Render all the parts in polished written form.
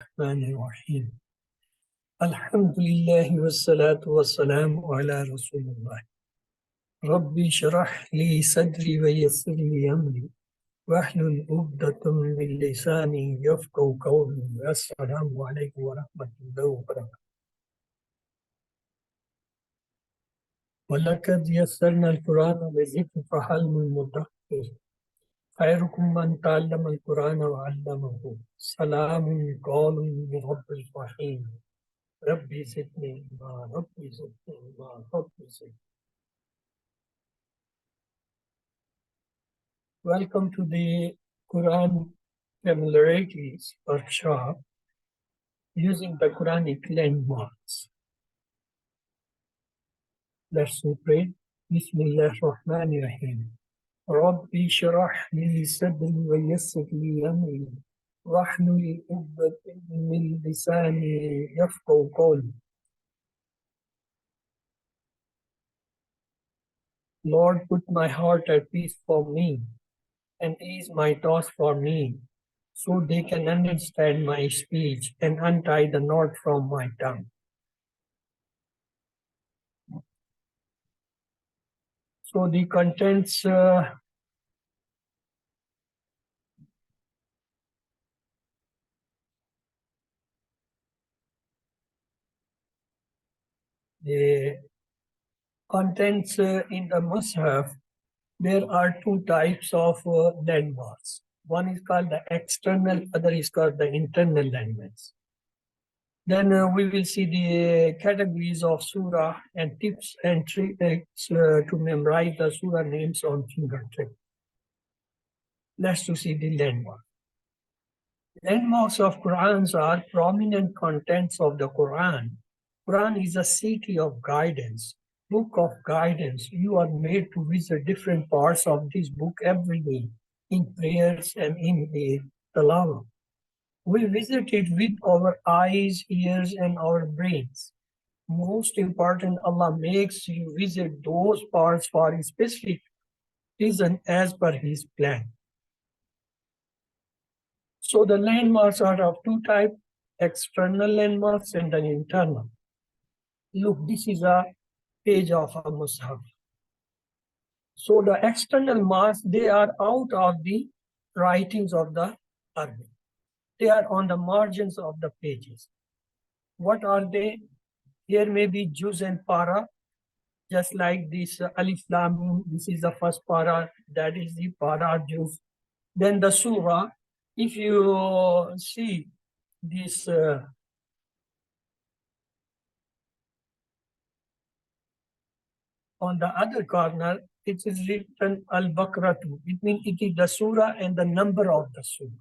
الرحمن الرحيم الحمد لله والصلاة والسلام على رسول الله ربي اشرح لي صدري ويسر لي أمري واحلل عقدة من لساني يفقهوا قولي السلام عليكم ورحمة الله وبركاته ولقد يسرنا القرآن للذكر فهل من مدكر خيركم من تعلم القرآن وعلمه سلام قول من رب الرحيم ربي زدني علما ربي زدني علما ربي زدني. Welcome to the Quran Familiarities Workshop using the Quranic landmarks. Let's pray. Bismillah ar-Rahman ar-Rahim. Rabbi shrah li sadri wa yassir li amri. Wahlul 'uqdatan min lisani yafqahu qawli. Lord, put my heart at peace for me and ease my thoughts for me, so they can understand my speech and untie the knot from my tongue. So the contents the contents in the Mus'haf, there are two types of landmarks. One is called the external, other is called the internal landmarks. Then we will see the categories of surah and tips and tricks to memorize the surah names on fingertip. Let's to see the landmark. Landmarks of Qurans are prominent contents of the Quran. Quran is a city of guidance, book of guidance. You are made to visit different parts of this book every day in prayers and in the tilawah. We visit it with our eyes, ears, and our brains. Most important, Allah makes you visit those parts for a specific reason as per His plan. So the landmarks are of two types, external landmarks and then internal. Look, this is a page of a Mus'haf. So the external marks, they are out of the writings of the Arabic. They are on the margins of the pages. What are they? Here may be juz and para, just like this alif lam mim. This is the first para, that is the para juz. Then the surah, if you see this on the other corner, it is written Al-Baqarah. It means it is the surah and the number of the surah.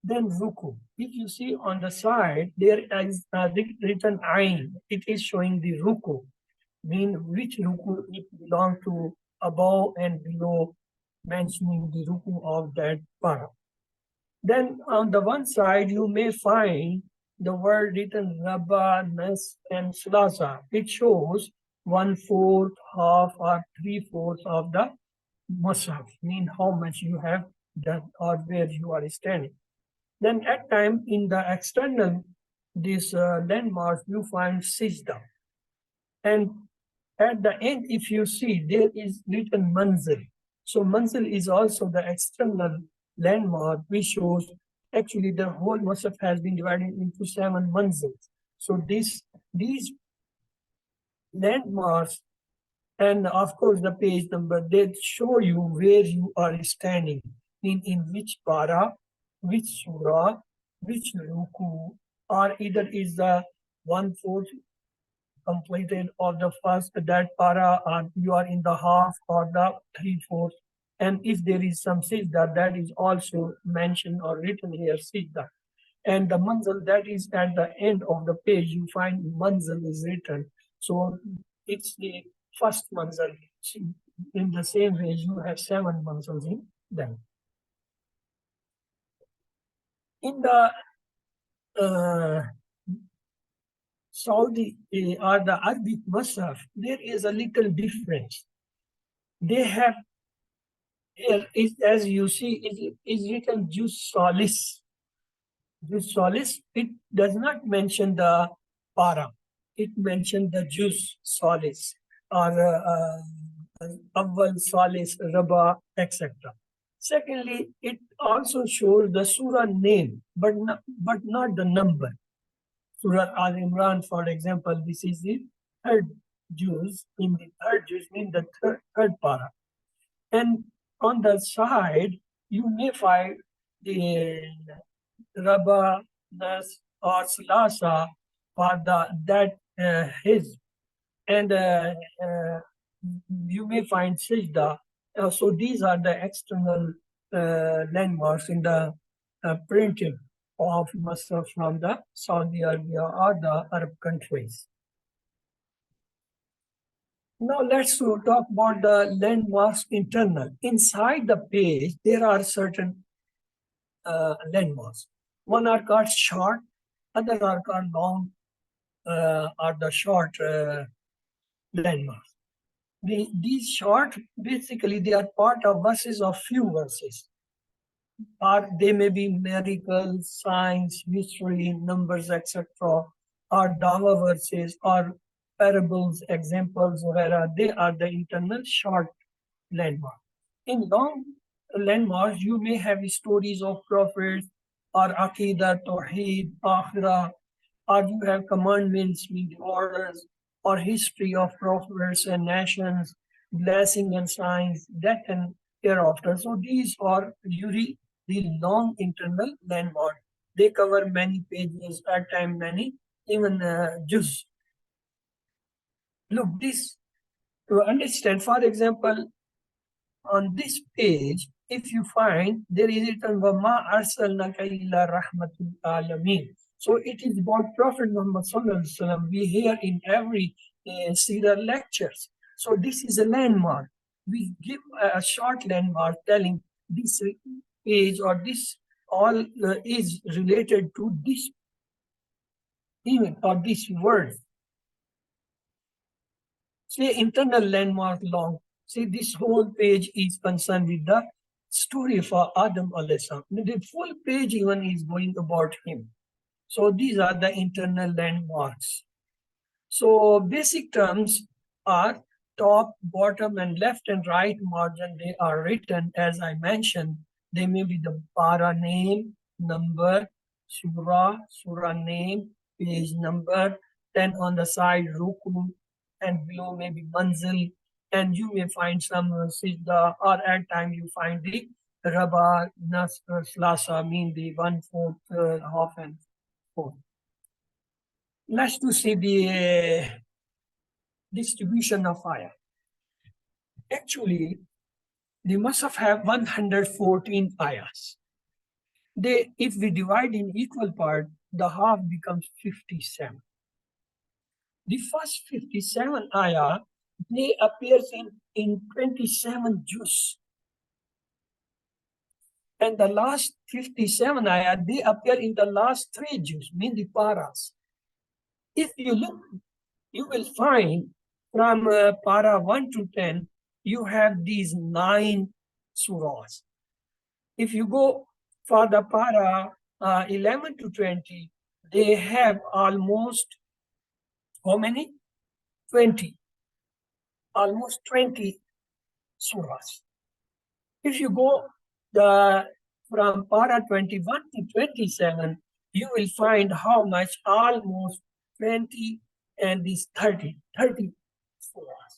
Then Ruku. If you see on the side, there is written Ain. It is showing the Ruku, mean which Ruku it belongs to, above and below, mentioning the Ruku of that para. Then on the one side, you may find the word written Rabba, Nas, and Slasa. It shows 1/4, half, or 3/4 of the Mus'haf, mean how much you have done or where you are standing. Then at time in the external, this landmark, you find Sijda. And at the end, if you see, there is written Manzil. So Manzil is also the external landmark, which shows actually the whole Mus'haf has been divided into 7 manzils. So these landmarks, and of course the page number, they show you where you are standing, in which para, which surah, which ruku, or either is the 1/4 completed of the first that para, or you are in the half or the 3/4. And if there is some sijda, that is also mentioned or written here, sijda. And the manzil, that is at the end of the page, you find manzil is written. So it's the first manzil. In the same way, you have 7 manzils in them. In the Saudi or the Arabic Mus'haf, there is a little difference. They have here, as you see, is written juz salis. Juz solis, it does not mention the para. It mentions the juz solis or awwal solis, raba, etc. Secondly, it also shows the surah name, but not the number. Surah Al Imran, for example, this is the third juz. In the third juz means the third para. And on the side, you may find the Rabba, Nas, or Silasa for that his. And you may find Sijda. So these are the external landmarks in the printing of Masraf from the Saudi Arabia or the Arab countries. Now let's talk about the landmarks internal. Inside the page, there are certain landmarks. One are called short, other are called long, or the short landmarks. These short, basically, they are part of verses of few verses. Or they may be miracles, signs, mystery, numbers, etc. Or dawa verses, or parables, examples, whatever. They are the internal short landmarks. In long landmarks, you may have stories of prophets, or Aqidah, Tawheed, Akhirah, or you have commandments, meaning orders, or history of prophets and nations, blessing and signs, death and hereafter. So these are usually the long internal landmark. They cover many pages, at time many, even juz. Look, this to understand, for example, on this page, if you find there is written Wama arsalnaka illa rahmatul alameen. So it is about Prophet Muhammad Sallallahu Alaihi Wasallam. We hear in every Sirah lectures. So this is a landmark. We give a short landmark telling this page or this all is related to this event or this word. Say internal landmark long. See, this whole page is concerned with the story of Adam alayhi salam. The full page even is going about him. So these are the internal landmarks. So basic terms are top, bottom, and left and right margin. They are written as I mentioned. They may be the para name, number, surah name, page number. Then on the side, ruku, and below maybe manzil. And you may find some sijda, or at time you find the raba, nas, slasa, mean the 1/4, half, and fourth. Let's to see the distribution of fire. Actually, they must have 114 ayahs. If we divide in equal part, the half becomes 57. The first 57 ayah, they appears in 27 juz. And the last 57 ayah, they appear in the last 3 juz, mean the paras. If you look, you will find from para 1 to 10, you have these 9 surahs. If you go for the para 11 to 20, they have almost, how many? 20. Almost 20 surahs. If you go from para 21 to 27, you will find how much, almost 20 and these 30 surahs.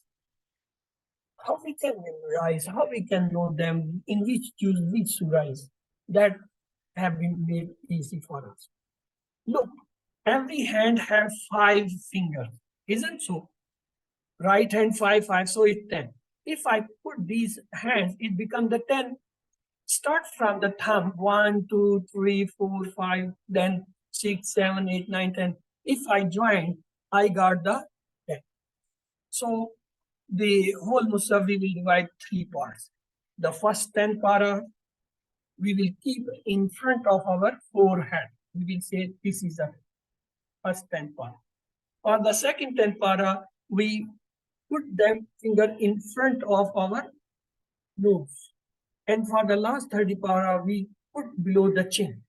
How we can memorize, how we can know them, in which juz, which surahs, that have been made easy for us. Look, every hand has 5 fingers, isn't so? Right hand 5, so it's 10. If I put these hands, it becomes the 10. Start from the thumb, 1, 2, 3, 4, 5, then 6, 7, 8, 9, 10. If I join, I got the 10. So the whole Musaf we will divide 3 parts. The first 10 para we will keep in front of our forehead. We will say this is the first 10 para. For the second 10 para, we put them finger in front of our nose. And for the last 30 para, we put below the chin.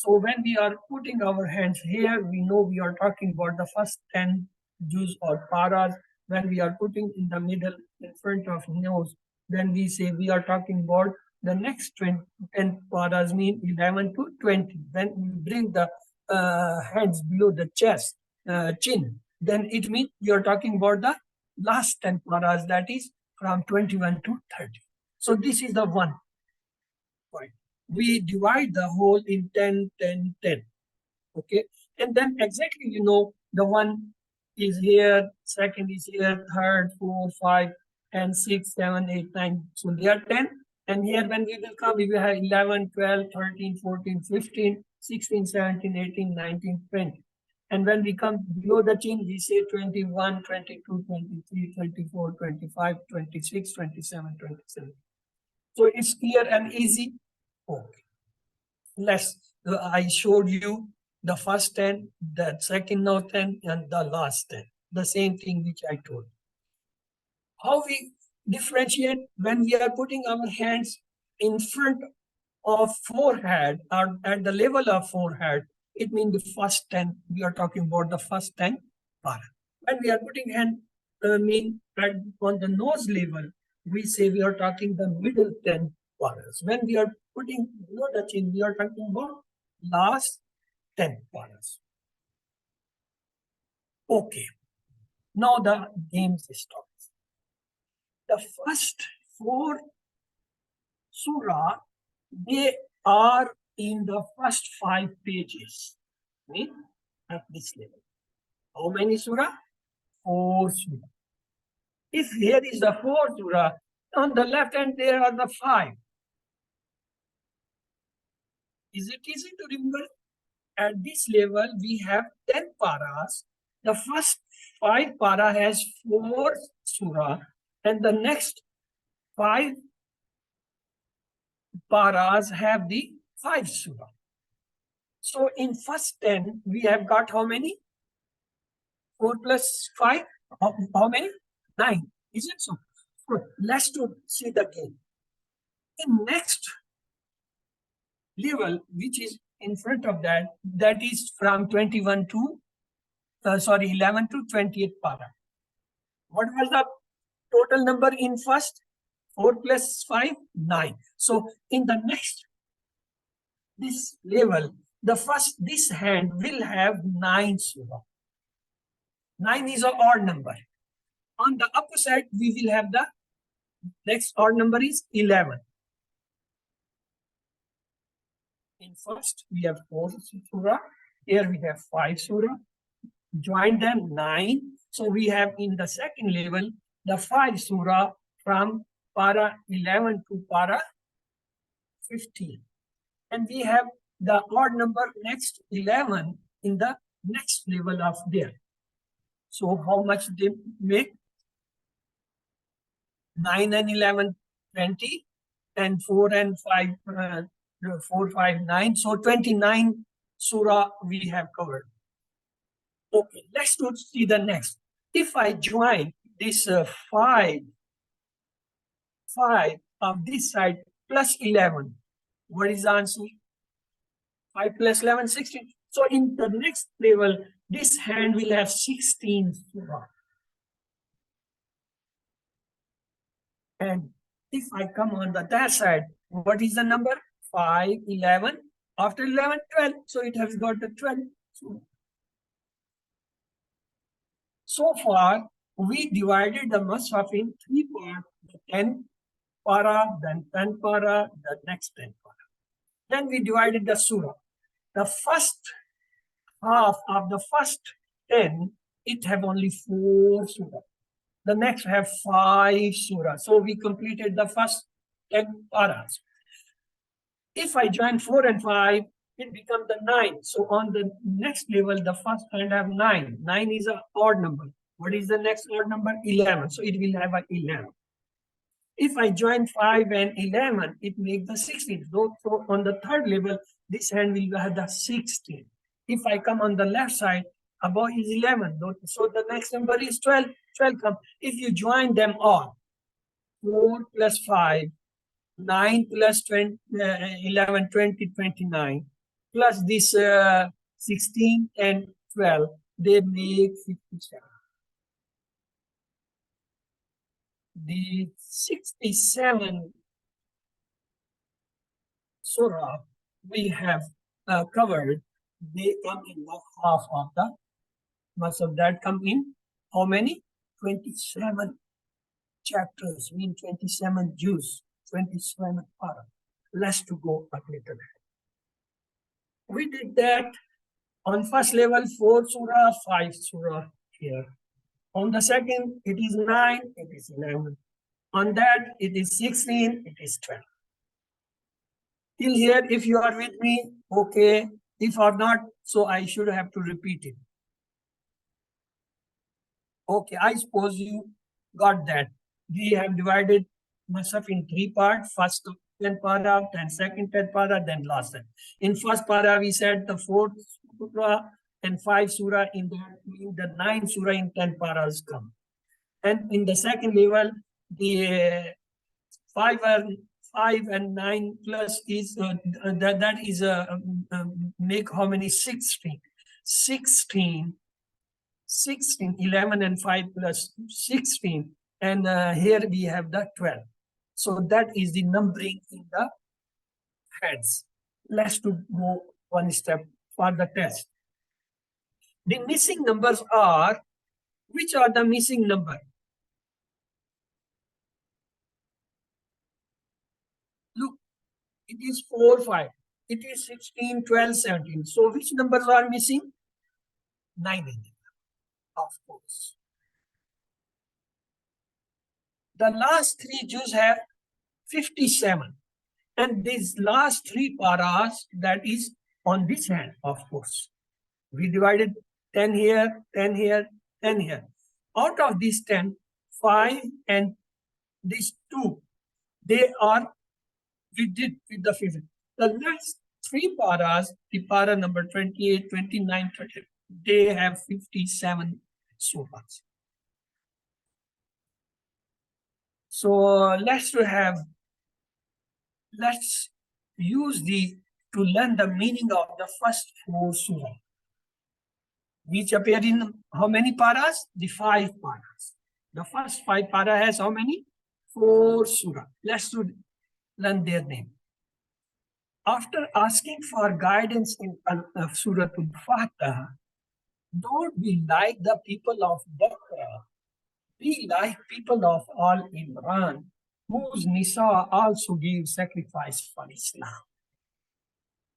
So when we are putting our hands here, we know we are talking about the first 10 juz or paras. When we are putting in the middle in front of nose, then we say we are talking about the next 10 paras, mean 11 to 20. When we bring the hands below the chest, chin, then it means you are talking about the last 10 paras, that is from 21 to 30. So this is the one point. We divide the whole in 10, 10, 10. Okay. And then exactly, the one is here, second is here, third, four, five, and 6, 7, 8, 9. So they are 10. And here when we will come, we will have 11, 12, 13, 14, 15, 16, 17, 18, 19, 20. And when we come below the chin, we say 21, 22, 23, 24, 25, 26, 27, 27. So it's clear and easy. Okay. I showed you the first 10, the second now 10, and the last 10. The same thing which I told. How we differentiate when we are putting our hands in front of forehead or at the level of forehead, it means the first 10, we are talking about the first 10 para. When we are putting hand on the nose level, we say we are talking the middle 10 paras. When we are putting below the chin, we are talking about last 10 paras. Okay, now the game starts. The first 4 surah, they are in the first 5 pages. At this level. How many surah? 4 surah. If here is the 4 surah, on the left hand there are the 5. Is it easy to remember? At this level, we have 10 paras. The first 5 para has 4 surah, and the next 5 paras have the 5 surah. So in first 10, we have got how many? 4 plus 5? How many? 9. Is it so? So let's see the game. In next level, which is in front of that, that is from 11 to 28 para. What was the total number in first? 4 plus 5, 9. So in the next, this level, this hand will have 9 surah. 9 is an odd number. On the upper side, we will have the next odd number is 11. In first, we have 4 surah. Here we have 5 surah. Join them 9. So we have in the second level, the 5 surah from para 11 to para 15. And we have the odd number next 11 in the next level of there. So how much they make? 9 and 11, 20, and 4 and 5, 4, 5, 9. So 29 surah we have covered. Okay, let's see the next. If I join this 5 of this side plus 11, what is the answer? 5 plus 11, 16. So in the next level, this hand will have 16 surah. And if I come on the that side, what is the number? 5, 11. After 11, 12. So it has got the 12. So far, we divided the Mus'haf in 3 parts. The 10 para, then 10 para, the next 10 para. Then we divided the surah. The first half of the first 10, it have only 4 surah. The next have 5 surah. So we completed the first 10 paras. If I join 4 and 5, it becomes the 9. So on the next level, the first hand have 9. 9 is an odd number. What is the next odd number? 11. So it will have an 11. If I join 5 and 11, it makes the 16. So on the third level, this hand will have the 16. If I come on the left side, above is 11. So the next number is 12. 12 come. If you join them all, 4 plus 5, 9 plus 20, 11, 20, 29. plus this 16 and 12, they make 57. The 67 surah we have covered, they come in the half of the most of that come in how many? 27 chapters, mean 27 Jews, 27 para. Let's to go a little bit. We did that on first level, 4 surah, 5 surah here. On the second, it is 9, it is 11. On that, it is 16, it is 12. Till here, if you are with me, okay. If or not, so I should have to repeat it. Okay, I suppose you got that. We have divided Masaf in 3 parts. First 10 para, then second 10 para, then last 10. In first para, we said the 4th surah and 5 surah in the 9 surah in 10 paras come. And in the second level, the 5 and 9 plus is that is make how many? 16. 16, 11 and 5 plus 16. And here we have the 12. So that is the numbering in the heads. Let's to go one step for the test. The missing numbers are, which are the missing number? Look, it is 4, 5. It is 16, 12, 17. So which numbers are missing? 9 and 11, of course. The last 3 Jews have 57. And these last 3 paras, that is on this hand, of course. We divided 10 here, 10 here, 10 here. Out of these 10, 5 and these 2, they are, we did with the 50. The last 3 paras, the para number 28, 29, 30, they have 57 surahs. So let's use to learn the meaning of the first 4 surah, which appear in how many paras? The 5 paras. The first 5 para has how many? 4 surah. Let's learn their name. After asking for guidance in Surah Al-Fatiha, don't be like the people of Bakra. Be like people of Al Imran, whose Nisa also give sacrifice for Islam.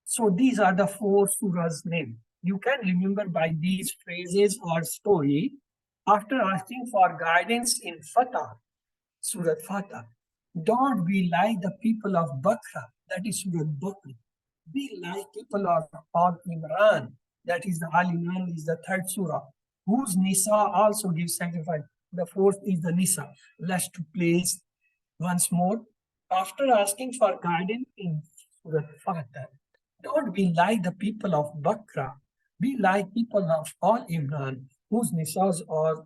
So these are the 4 surahs name. You can remember by these phrases or story. After asking for guidance in Fatah, Surah Fatah, don't be like the people of Bakra, that is Surah Bakr. Be like people of Al Imran, that is the Al Imran is the 3rd surah, whose Nisa also gives sacrifice. The 4th is the Nisa. Let's to place once more. After asking for guidance in Surah Fatah, don't be like the people of Bakra. Be like people of Al Imran, whose Nisas are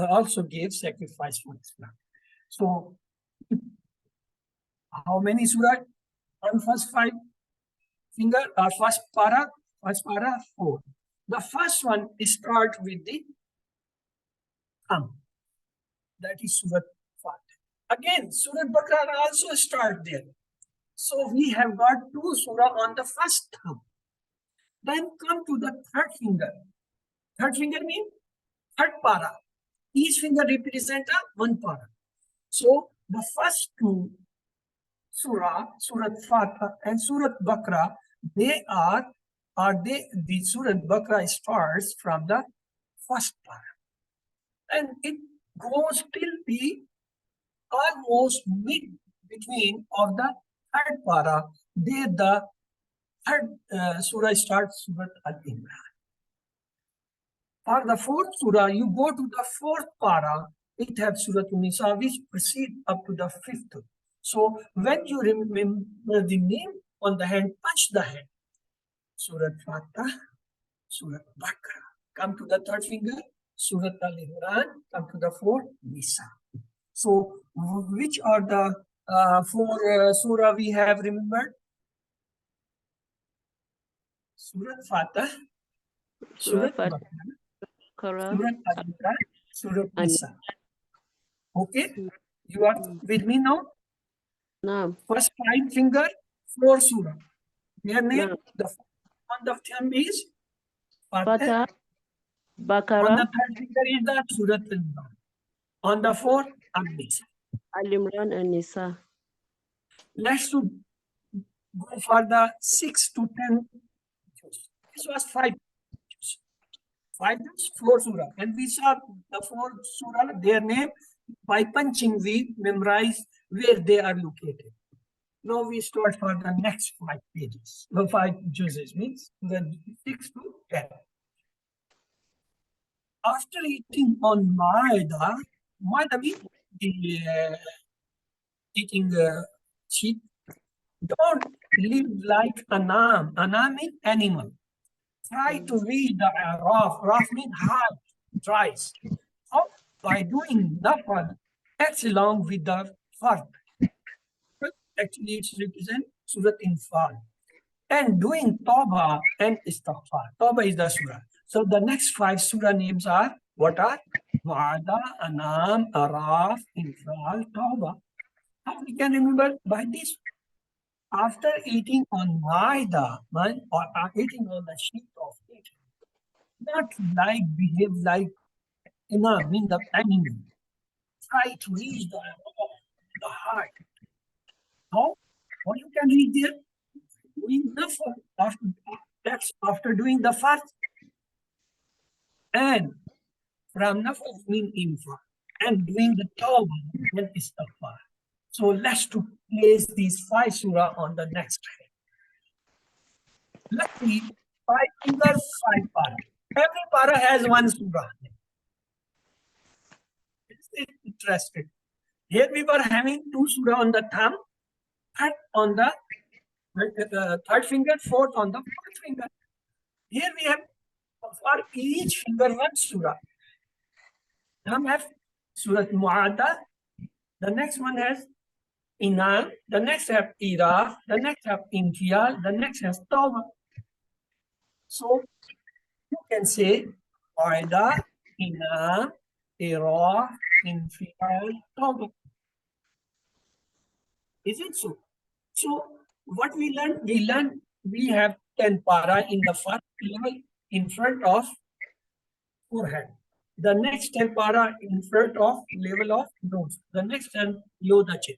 also gave sacrifice for Islam. So, how many surah on first 5 finger or first para? First para 4. The first one start with the thumb. That is Surah Fatah. Again, Surah Bakra also start there. So we have got 2 surah on the first thumb. Then come to the 3rd finger. 3rd finger means 3rd para. Each finger represents one para. So the first 2 surah, Surah Fatah and Surah Bakra, the Surah Bakra starts from the first para. And it goes till the almost mid between of the 3rd para. There the 3rd surah starts Surah Al-Imran. For the 4th surah, you go to the 4th para, it has Surah An-Nisa, which proceed up to the 5th. So when you remember the name on the hand, touch the hand. Surah Fatah, Surah Bakra. Come to the 3rd finger, Surah Al-Imran. Come to the 4th, Nisa. So which are the 4 surah we have remembered? Surah Fatah, Surah Surah Baqarah, Al-Baqarah, Surah Al-Imran, Surah and Nisa. Okay, you are with me now? Naam, First 5 finger, 4 surah. Their name, Naam. the on the thumb is Fatah. Fatah, On Baqarah, the third finger is the Surah Al-Imran. On the fourth, Al-Nisa. Al-Imran, and Nisa. Let's go for the 6 to 10. This was 5. 5 is 4 surah. And we saw the 4 surah, their name, by punching, we memorize where they are located. Now we start for the next 5 pages. The 5 juices means the 6 to 10. After eating on Maida means the eating sheep, don't live like Anam. Anam means animal. Try to read the Raf. Raf means hard, dries. How? By doing nafal, that's along with the fard. Actually, it's represent Surat Infal. And doing Tawbah and Istighfar. Tawbah is the surah. So the next 5 surah names are, what are? Wa'ada, Anam, Araf, Infal, Tawbah. How we can remember? By this. After eating on Maida, or eating on the sheet of it, not like behave like Imam in the animal. Try to reach the heart. How? What you can read there? Doing the after, that's after doing the fast. And from nafal mean infa. And doing the tawbah and istighfar. So let's to place these 5 surah on the next slide. Let's see 5 fingers, 5 para. Every para has 1 surah. It's interesting. Here we were having 2 surah on the thumb, third on the third finger, fourth on the fourth finger. Here we have for each finger 1 surah. Thumb have Surah Mu'ada. The next one has Inam. The next have Iraf. The next have Infial. The next has Tawbah. So you can say Mu'ada, Inam, Iraf, Infial, Tawbah. Is it so? So what we learned? We have 10 para in the first level in front of forehead. The next 10 para in front of level of nose. The next 10 below the chin.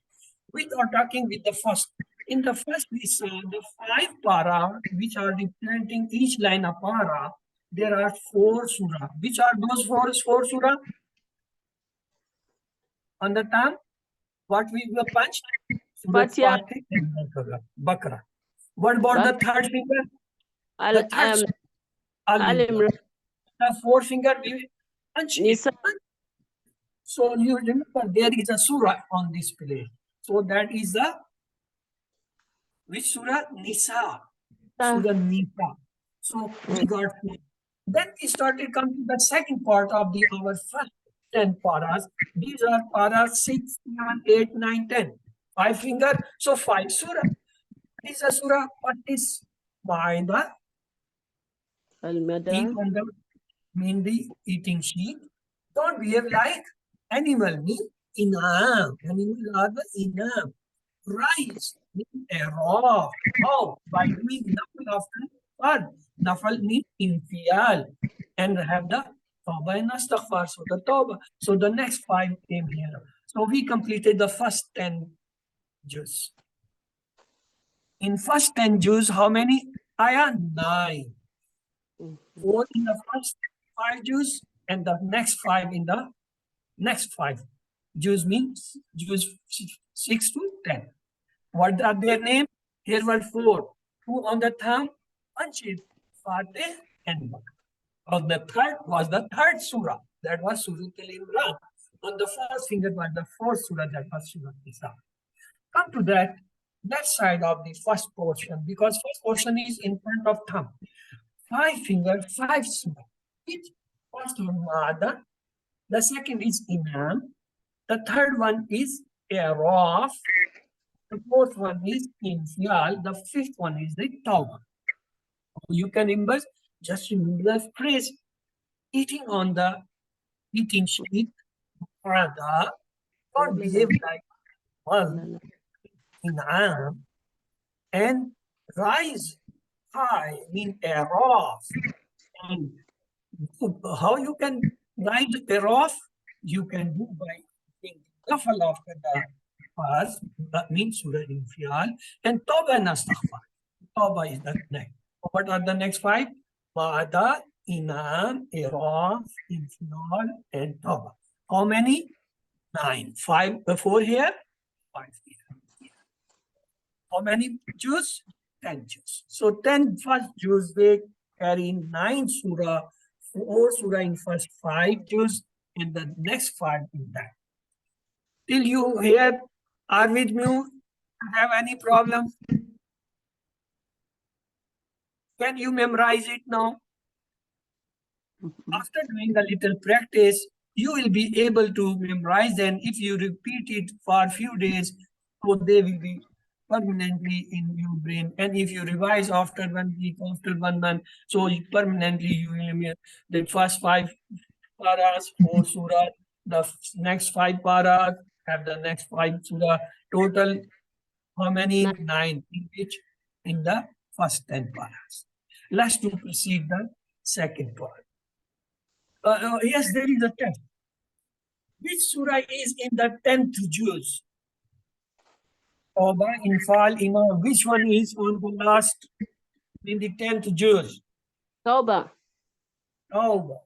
We are talking with the first. In the first, we saw the 5 para, which are representing each line of para. There are 4 surah. Which are those 4 surah? On the thumb, what we were punched? Surah Fatiha, Fatih and Baqarah. What about the third finger? The third Al-Imran, the 4th finger, we punch it. Nisa. So you remember there is a surah on this place. So that is the which surah? Nisa. Surah Nisa. So we got then we started coming to the second part of our first 10 paras. These are paras 6, 7, 8, 9, 10. 5 finger. So 5 surah. This is a surah. What is Maida? Al-Mada, Eat on the mainly eating sheep. Don't behave like animal. Mean inam. Animal are the inam. Rise. Mean raw. How? By doing nafal after fard. Nafal means infial. And have the tawbah and astaghfar. So the tawbah. So the next 5 came here. So we completed the first 10 juz. In first 10 juz, how many? Ayah? 9. 4 in the first 5 juz and the next 5 in the next 5. Juz means juz 6 to 10. What are their name? Here were 4. 2 on the thumb, Anshid, Fatih, and Baqarah. On the third was the third surah. That was Surah Al-Imran. On the fourth finger was the fourth surah. That was Surah Nisa. Come to that left side of the first portion because first portion is in front of thumb. 5 finger, 5 surah. Each first one Ma'ada. The second is Inam. The third one is Araf. The fourth one is Infial. The fifth one is the Tawbah. You can remember, just remember the phrase, eating on the eating sheet, Prada, don't behave like one in arm and rise high, mean aloft. And how you can rise aloft? You can do by saying kafal after the past, that means Surah Infial, and Tawbah and Astaghfar. Tawbah is the next. What are the next five? Ma'ada, Inam, Iraf, Infial, and Tawbah. How many? 9. 5 before here, 5 here. How many Jews? 10 Jews. So 10 first Jews, they carry 9 surah, 4 surah in first 5 Jews, and the next 5 in that. Till you here are with me, have any problem? Can you memorize it now? After doing a little practice, you will be able to memorize them. If you repeat it for a few days, so they will be permanently in your brain. And if you revise after 1 week, after 1 month, so permanently you will remember the first 5 paras, 4 surah, the next 5 paras, have the next 5 surah. Total, how many? 9 in which? In the first 10 paras. Let's to proceed the second part. Yes, there is a test. Which surah is in the 10th juz? Tawbah, Infal, Imam. Which one is on the last in the 10th juz? Tawbah. Tawbah.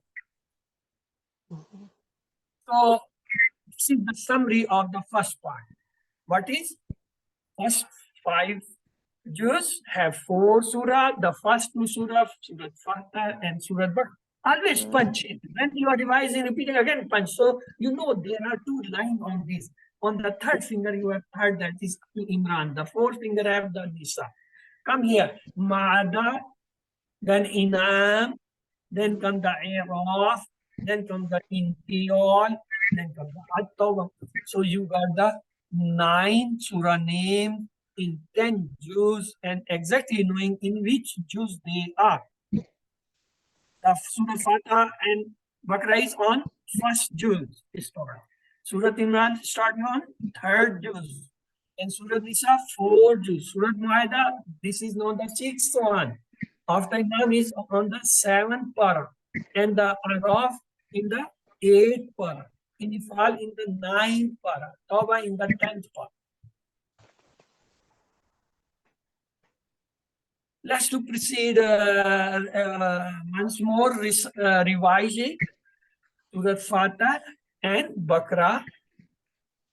So, this is the summary of the first part. What is? First 5 juz have 4 surah. The first 2 surah, Surah Fatah and Surah Baqarah. Always punch it. When you are revising, repeating again, punch. So you know there are 2 lines on this. On the 3rd finger, you have heard that is Imran. The 4th finger have the Nisa. Come here. Ma'ada, then Inam, then come the Iraf, then come the Intiol, then come the At-Tawbah. So you got the 9 surah name in 10 juz and exactly knowing in which juz they are. The Surah Fatah and Baqarah is on first juz. Surah Imran starting on 3rd juz. And Surah Nisa 4th juz. Surah Ma'idah, this is not the 6th one. After Imam is on the 7th para. And the Araf in the 8th para. Infal in the 9th para. Tawbah in the 10th para. Let's to proceed once more revising Surah Fatah and Baqarah,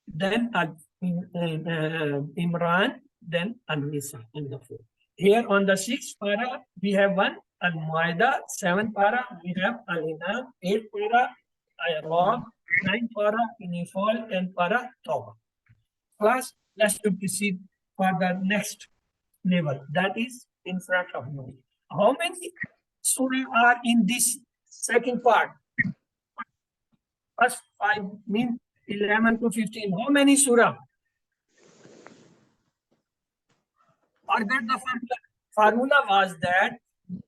then Imran, then An-Nisa in the 4th. Here on the 6th para, we have one Al-Ma'idah, 7th para, we have Al-Inam, 8th para, Al-Araf, 9th para, Infal, and para Tawbah. Class, let's to proceed for the next level, that is in front of you. How many surah are in this second part? First 5 means 11 to 15. How many surah? Forget the formula. Formula was that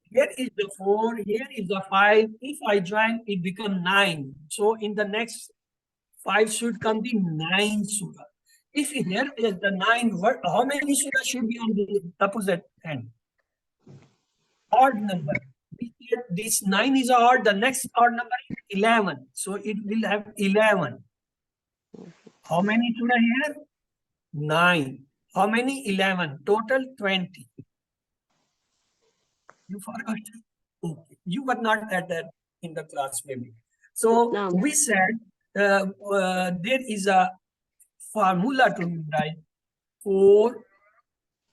here is the 4, here is the 5. If I join, it becomes 9. So in the next 5 should come the 9 surah. If here is the 9, how many surah should be on the opposite end? Odd number. This 9 is odd, the next odd number is 11. So it will have 11. How many surah here? 9. How many? 11. Total 20. You forgot? Okay. You were not at that in the class maybe. So No. we said there is a formula to memorize. 4,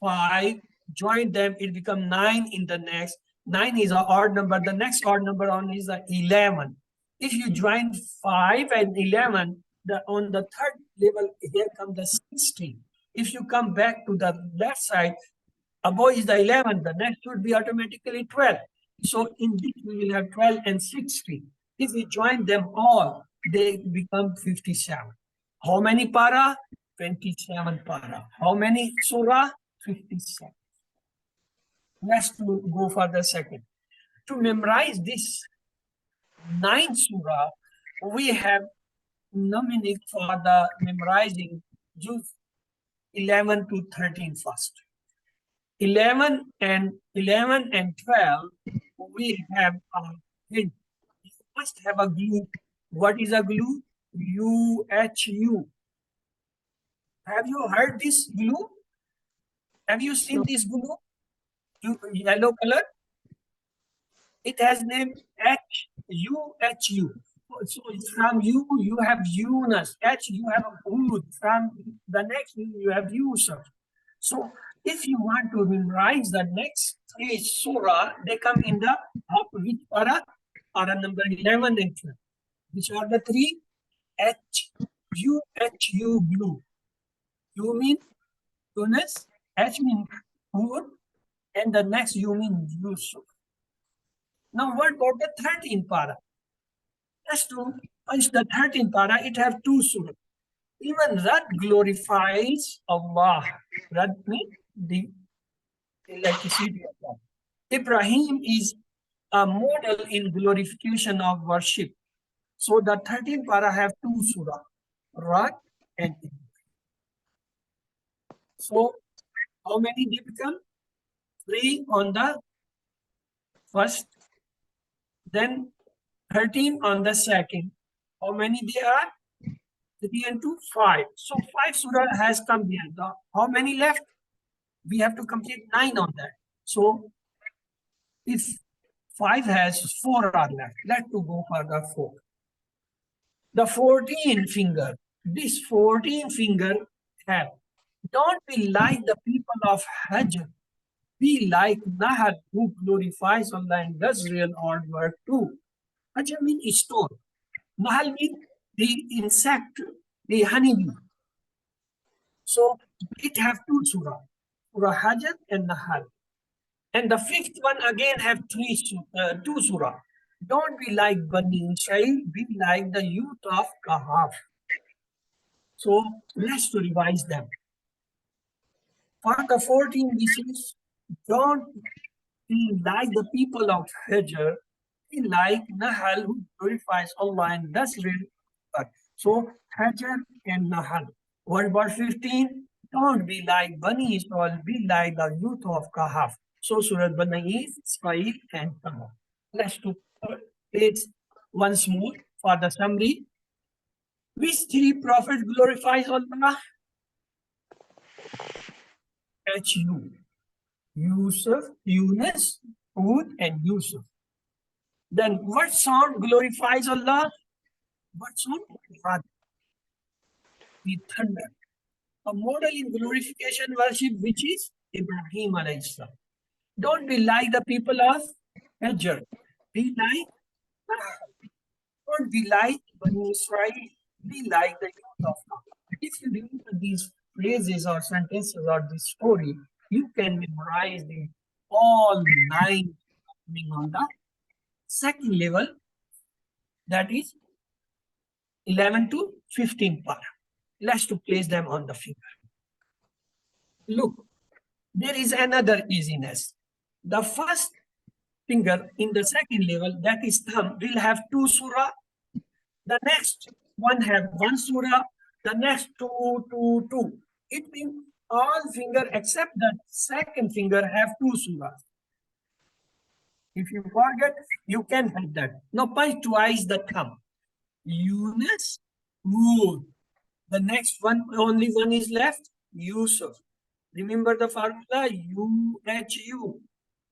5, join them, it becomes 9 in the next. 9 is an odd number. The next odd number on is 11. If you join 5 and 11, on the 3rd level, here comes the 16. If you come back to the left side, above is the 11, the next should be automatically 12. So in this we will have 12 and 16. If we join them all, they become 57. How many para? 27 para. How many surah? 57. Let's go for the second. To memorize this 9th surah, we have nominate for the memorizing Juz 11 to 13 first. 11 and 12, we have a hint. You must have a glue. What is a glue? UHU. Have you heard this glue? Have you seen No. this glue? Yellow color? It has name HUHU. So from you have Yunus. H, you have Hud. From the next you have Yusuf. So if you want to memorize the next 3 surah, they come in the which para? Para number 11 and 12. Which are the 3? HUHU blue. You mean Yunus, H mean Hud, and the next you mean Yusuf. Now what about the 13th para? Just to punch the 13th para, it have 2 surah. Even that glorifies Allah. That means the electricity of God. Ibrahim is a model in glorification of worship. So the 13th para have 2 surah, Rad and Ibrahim. So how many they become? 3 on the first, then 13 on the second. How many they are? 3 and 2, 5. So 5 surah has come here. How many left? We have to complete 9 on that. So if 5 has 4 are left, let's go for the 4. The 14 finger, this 14 finger have. Don't be like the people of Hajj. Be like Nahar, who glorifies Allah and does real hard work too. Hajj means stone. Nahal means the insect, the honeybee. So it have 2 surah, Surah Hajj and Nahal. And the 5th one again have 2 surah. Don't be like Bani Israel, be like the youth of Kahaf. So let's revise them. For the 14 wishes, don't be like the people of Hijr, be like Nahal who glorifies Allah and does real work. So Hijr and Nahal. What about 15? Don't be like Bani Israel, be like the youth of Kahaf. So Surah Bani Israel and Kahaf. Let's do it once more for the summary. Which 3 prophets glorifies Allah? HU. Yusuf, Yunus, Hud, and Yusuf. Then what sound glorifies Allah? What sound? Rad. The thunder. A model in glorification worship, which is Ibrahim alayhi salam. Don't be like the people of Hajr. Be like Don't be like Bani Israel. Be like the youth of God. If you remember these phrases or sentences or this story, you can memorize the all 9 coming on the second level, that is 11 to 15 para. Let's to place them on the finger. Look, there is another easiness. The first finger in the second level, that is thumb, will have 2 surah. The next one have 1 surah. The next 2, 2, 2. It means all finger except the second finger have 2 surahs. If you forget, you can have that. Now punch twice the thumb. Yunus, Hud. The next one, only one is left, Yusuf. Remember the formula, UHU.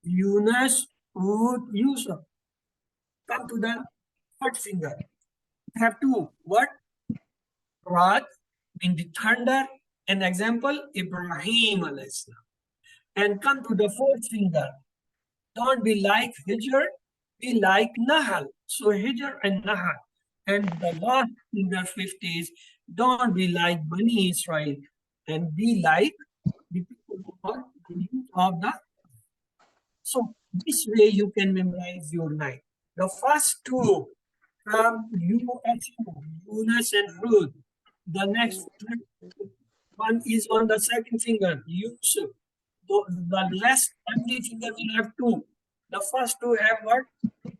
Yunus, Hud, Yusuf. Come to the third finger. Have 2. What? Rad, in the thunder. An example, Ibrahim alayhi salam. And come to the 4th finger. Don't be like Hijr, be like Nahal. So Hijr and Nahal. And the last finger 5th is, don't be like Bani Israel and be like the people of the. So this way you can memorize your 9. The first 2 from Yunus and Hud. The next one is on the second finger, Yusuf. So the rest, every finger will have two. The first two have what?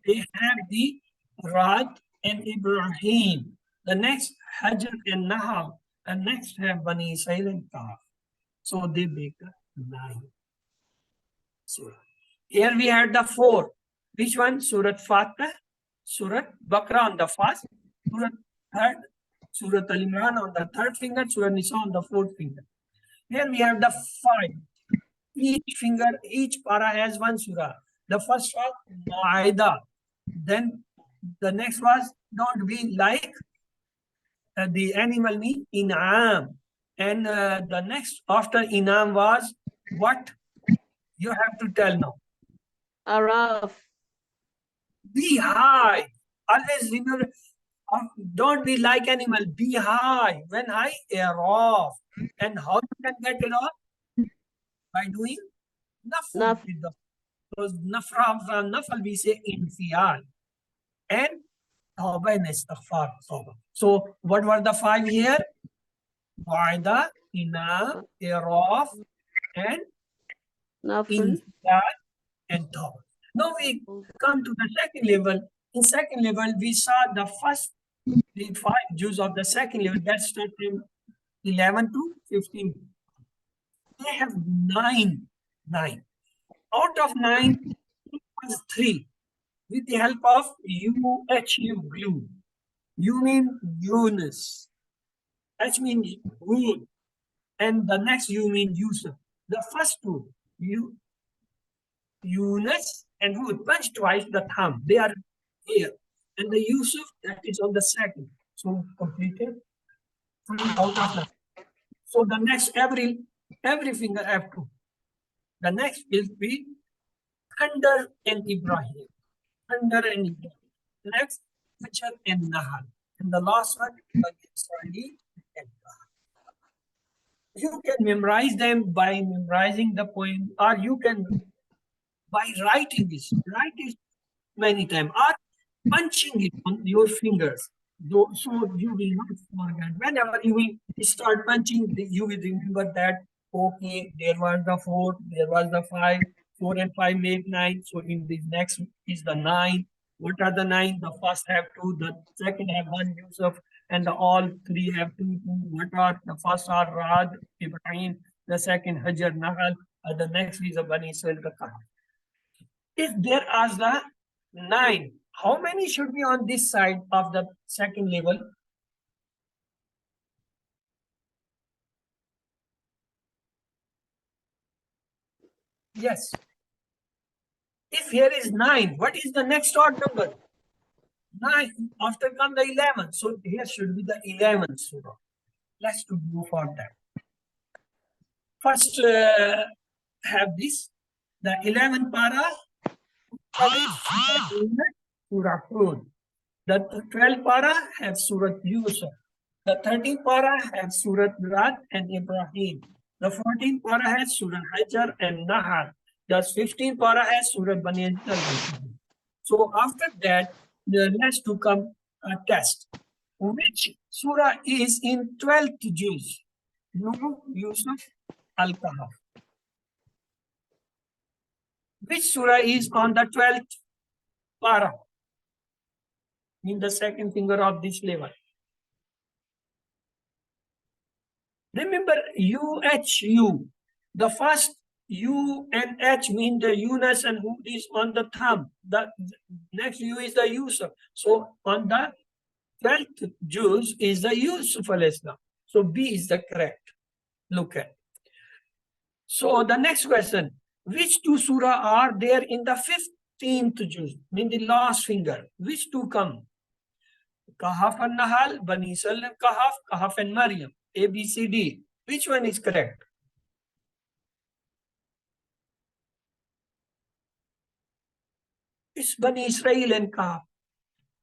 They have the Rad and Ibrahim. The next Hajar and Nahal. And next have Bani Israel and Kaf. So they make 9. So here we had the 4. Which one? Surat Fatah, Surat Bakra on the first, Surat third, Surat Al Imran on the third finger, Surat Nisa on the fourth finger. Here we have the 5. Each finger, each para has one surah. The first was Maida. Then the next was don't be like the animal mean In'am. And the next after In'am was what? You have to tell now. Araf. Be high. Always remember, don't be like animal. Be high. When high, air off. And how you can get it off? By doing nafl. Naf. Because nafal we say infial. And tawbah and istighfar. So what were the 5 here? Wa'ida, Inam, Iraf, and Nafl. Infial and tawbah. Now we come to the second level. In second level, we saw the 5 Jews of the second level that start from 11 to 15. They have 9. Out of 9, was 3. With the help of UHU glue. U mean Yunus. H means Hud. And the next U mean Yusuf. The first two, Yunus and Hud, punch twice the thumb. They are here. And the Yusuf, that is on the second. So completed. 3 out of 9. So the next, every finger have 2. The next will be Thunder and Ibrahim. Thunder and Ibrahim. The next, Hajar and Nahal. And the last one, Israeli and Nahal. You can memorize them by memorizing the poem, or you can by writing this. Write it many times, or punching it on your fingers. So you will not forget. Whenever you will start punching, you will remember that, okay, there was the 4, there was the 5, 4 and 5 make 9. So in the next is the 9. What are the 9? The first have 2, the second have 1 Yusuf, and the all 3 have 2. What are the first are Rad, Ibrahim, the second Hajar, Nahal, and the next is a Bani Israel, the Kahf. If there are the 9, how many should be on this side of the second level? Yes. If here is 9, what is the next odd number? 9. After come the 11. So here should be the 11th surah. Let's go for that. First, have this. The 11th para. Surah Hud. The 12th para have Surah Yusuf. The 13th para have Surah Rad and Ibrahim. The 14th para has Surah Hajar and Nahal. The 15th para has Surah Bani Israel. So after that, let's to come a test. Which surah is in 12th juz? Nuh, Yusuf, Al-Kahf. Which surah is on the 12th para? In the second finger of this level. Remember UHU. The first U and H mean the Yunus and Hud is on the thumb. The next U is the Yusuf. So on the 12th juz is the Yusuf al-Islam. So B is the correct. Look at. So the next question. Which 2 surah are there in the 15th juz? Mean the last finger. Which 2 come? Kahf and Nahal, Bani Israel and Kahf and Maryam. A, B, C, D. Which one is correct? It's Bani Israel and Kahf.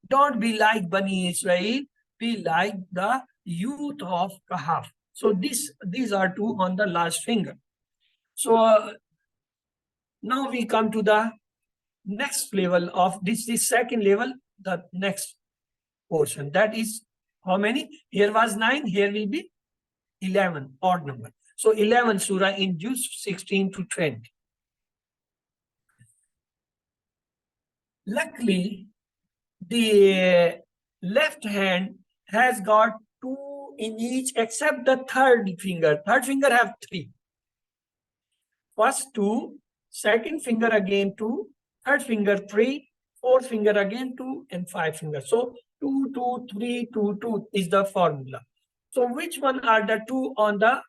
Don't be like Bani Israel. Be like the youth of Kahf. So these are 2 on the last finger. So now we come to the next level of this second level, the next portion. That is how many? Here was 9, here will be 11, odd number. So 11 surah in Juz 16 to 20. Luckily, the left hand has got 2 in each except the third finger. Third finger have 3. First 2, second finger again 2, third finger 3, fourth finger again 2, and 5 fingers. So 2, 2, 3, 2, 2 is the formula. So which one are the 2 on the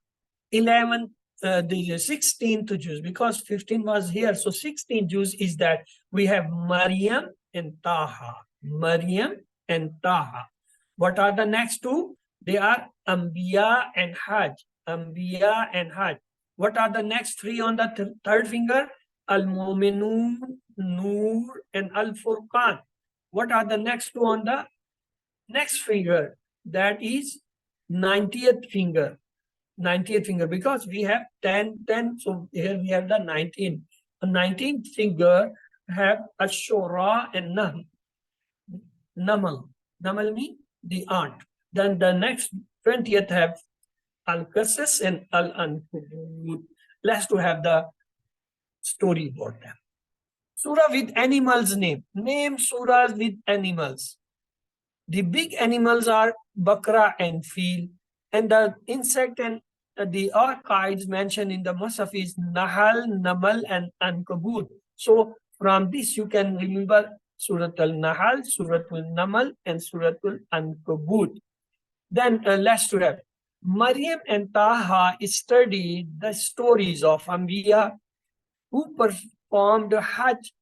11th, the 16th juz? Because 15 was here. So 16th juz is that we have Maryam and Taha. Maryam and Taha. What are the next 2? They are Anbiya and Hajj. Anbiya and Hajj. What are the next 3 on the third finger? Al-Mu'minun, Noor, and Al-Furqan. What are the next 2 on the next finger? That is 90th finger. 90th finger, because we have 10, 10. So here we have the 19. The 19th finger have Ashura and Namal. Namal means the aunt. Then the next 20th have Al-Qasas and Al-Ankabut. Let's to have the story about them. Surah with animals name. Name surahs with animals. The big animals are Bakra and Feel. And the insect and the archives mentioned in the Musaf is Nahal, Namal, and Ankabut. So from this you can remember Surah Al-Nahal, Surah Al-Namal, and Surah Al-Ankabut. Then let's have Maryam and Taha studied the stories of Anbiya who performed Hajj.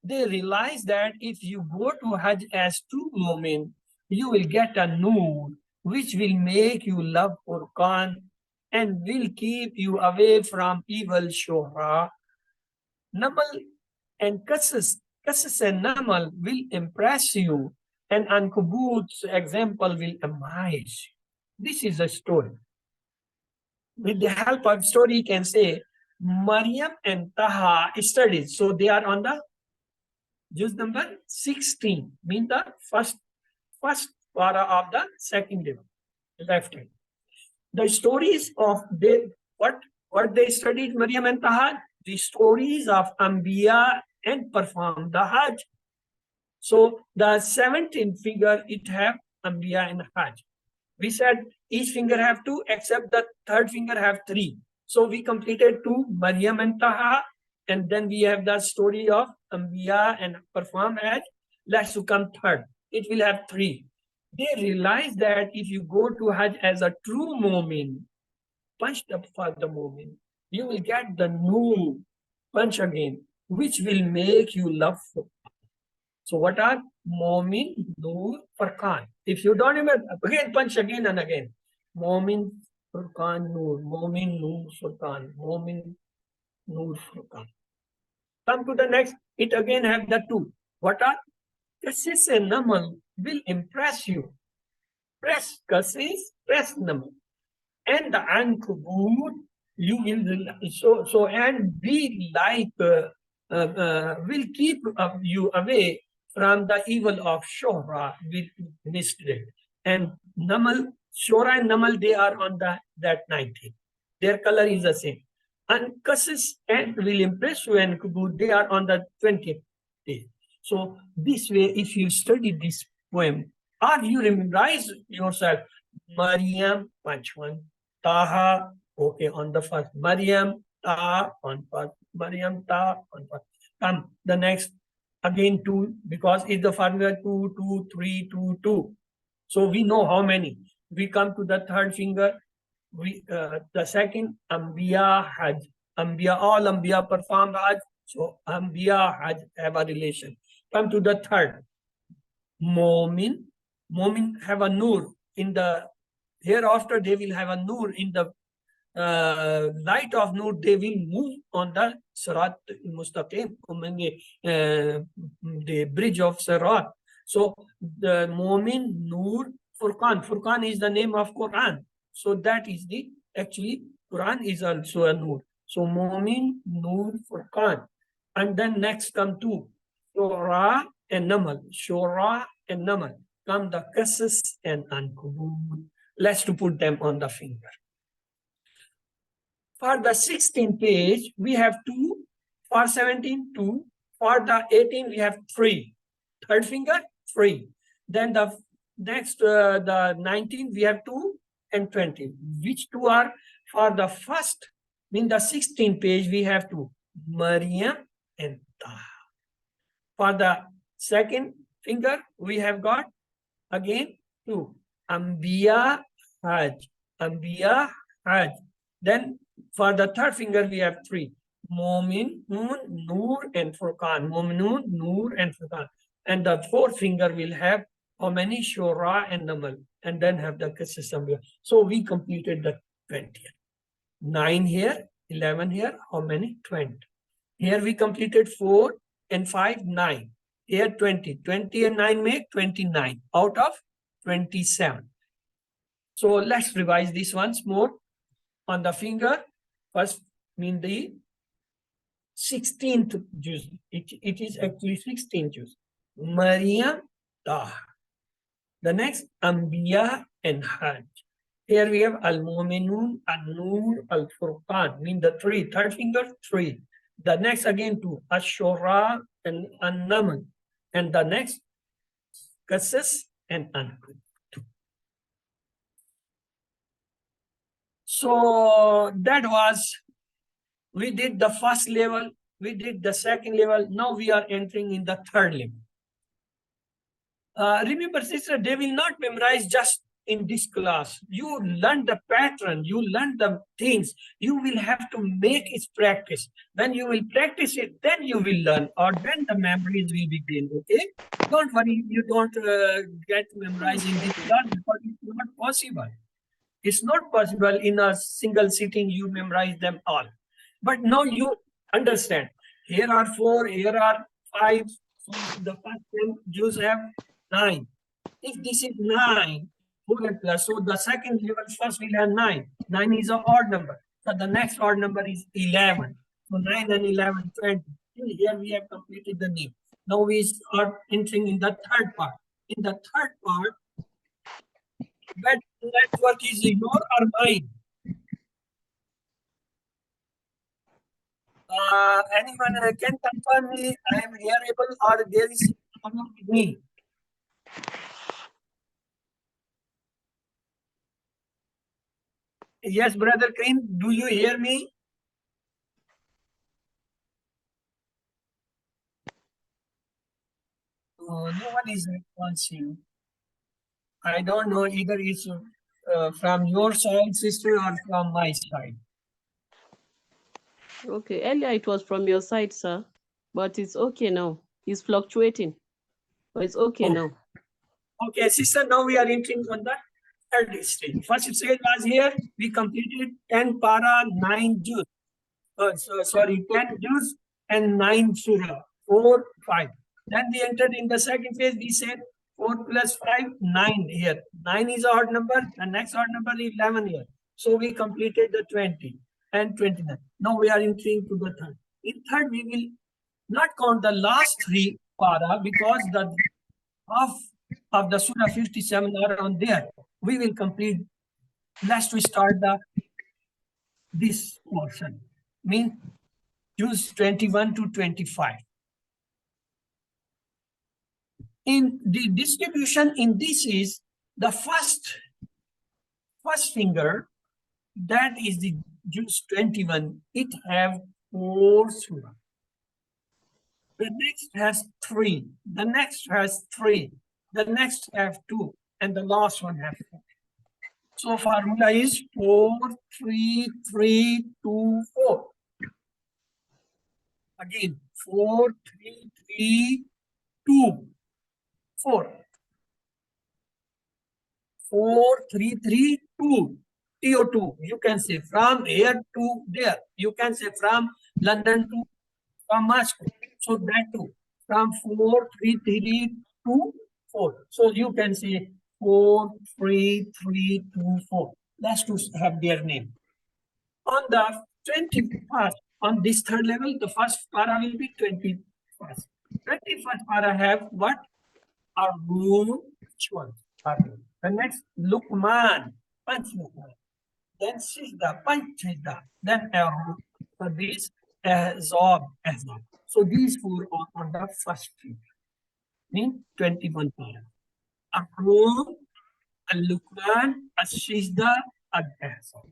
They realized that if you go to Hajj as 2 women, you will get a Noor, which will make you love Quran and will keep you away from evil Shuhra. Namal and Qasas and Namal will impress you, and Ankabut's example will amaze you. This is a story. With the help of story, you can say Maryam and Taha studied. So they are on the juz number 16, mean the first para of the second level, left hand. The stories of what they studied, Maryam and Taha, the stories of Anbiya and performed the Hajj. So the 17th figure, it have Anbiya and Hajj. We said each finger have 2, except the third finger have 3. So we completed 2, Maryam and Taha, and then we have the story of Anbiya and perform Hajj. Let's come third. It will have 3. They realize that if you go to Hajj as a true Mu'min, punched up for the Mu'min, you will get the Noor, punch again, which will make you love Quran. So what are Mu'min, Noor, Furqan? If you don't remember, again punch again and again. Mu'min, Furqan, Noor, Mu'min, Noor, Furqan, Mu'min, Noor, Furqan. Come to the next, it again have the 2. What are Qasas and Namal will impress you. Press Qasas, press Namal. And the Ankabut, you will, so and be like, will keep you away from the evil of Shohra with mislead. And Namal, Shora and Namal, they are on that 19. Their color is the same. And Qasas and will impress you, and Kubut, they are on the 20th day. So this way, if you study this poem, or you memorize yourself, Maryam, punch 1, Taha, okay, on the first, Maryam, Ta, on first, Maryam, Ta, on first. Come, the next, again 2, because it's the formula 2, 2, 3, 2, 2. So we know how many. We come to the third finger, the second, Anbiya, Hajj. Anbiya, all Anbiya performed Hajj. So Anbiya, Hajj have a relation. Come to the third, Mu'min. Mu'min have a Noor in the, hereafter they will have a Noor in the light of Noor, they will move on the Sirat Mustaqim, the bridge of Sirat. So the Mu'min, Noor, Furqan. Furqan is the name of Quran. So that is the, actually, Quran is also a Noor. So Mu'min, Noor, Furqan. And then next come 2, Shura and Namal. Shura and Namal. Come the Qasas and Ankabut. Let's to put them on the finger. For the 16th page, we have 2. For 17, 2. For the 18, we have 3. Third finger, 3. Then the next, the 19, we have 2 and 20. Which 2 are? For the first, in the 16th page, we have 2. Maryam and Taha. For the second finger, we have got again 2. Ambiya, Hajj. Ambiya, Hajj. Then for the third finger, we have 3. Momin, Noor, and Furqan. Mominun, Noor, and Furqan. And the fourth finger will have how many? Shura and Namal. And then have the Qasas Ambiya. So we completed the 20. 9 here, 11 here. How many? 20. Here we completed 4 and 5, 9. Here 20. 20 and 9 make 29 out of 27. So let's revise this once more. On the finger, first mean the 16th juz. It is actually 16 juz. Maryam, Taha. The next, Ambiya and Hajj. Here we have Al-Mu'minun, An-Nur, Al-Furqan. Mean the 3. Third finger, 3. The next again 2. Ash-Shura and An-Naman. And the next, Qasas and An-Hud. So that was, we did the first level, we did the second level. Now we are entering in the third level. Remember, sister, they will not memorize just in this class. You learn the pattern, you learn the things. You will have to make it practice. When you will practice it, then you will learn, or then the memories will begin. Okay? Don't worry, you don't get memorizing this class because it's not possible. It's not possible in a single sitting you memorize them all. But now you understand. Here are 4, here are 5. So the first 10 Jews have 9. If this is 9, 4 and plus, so the second level first will have 9. 9 is an odd number. So the next odd number is 11. So 9 and 11, 20. Here we have completed the name. Now we are entering in the third part. In the third part, that network is your or mine? Anyone can confirm me? I am hearable or there is problem with me? Yes, brother Karim, do you hear me? No one is responsive. I don't know either it's from your side, sister, or from my side. Okay, earlier it was from your side, sir, but it's okay now. It's fluctuating, but it's okay now. Okay, sister, now we are entering on the third stage. First stage was here, we completed 10 para, 9 juz. Sorry, 10 juz and 9 surah, 4, 5. Then we entered in the second phase, we said 4 plus 5, 9 here. 9 is an odd number, the next odd number is 11 here. So we completed the 20 and 29. Now we are entering to the third. In third, we will not count the last 3 para because the half of the surah 57 are on there. We will complete. Let's we start this portion. Mean use 21 to 25. In the distribution in this is the first finger, that is the juz 21. It have 4 surah. The next has 3. The next has 3. The next have 2. And the last one has 4. So formula is 4, 3, 3, 2, 4. Again, 4, 3, 3, 2, 4. 4, 3, 3, 2. TO2. You can say from here to there. You can say from London to from Moscow. So that too. From 4, 3, 3, 2, 4. So you can say 4, 3, 3, 2, 4. Let's to have their name. On the 21st, on this third level, the first para will be 21st. 21st para have what? Our room. Which one? The next, Lukman. Panch Lukman. then Sijda, Panch Sijda, then Arru. So these Zob, Azab. So these four are on the first figure. Mean 21 para. Ar-Rum, Al-Luqman, Al-Sijda, Al-Ahzab.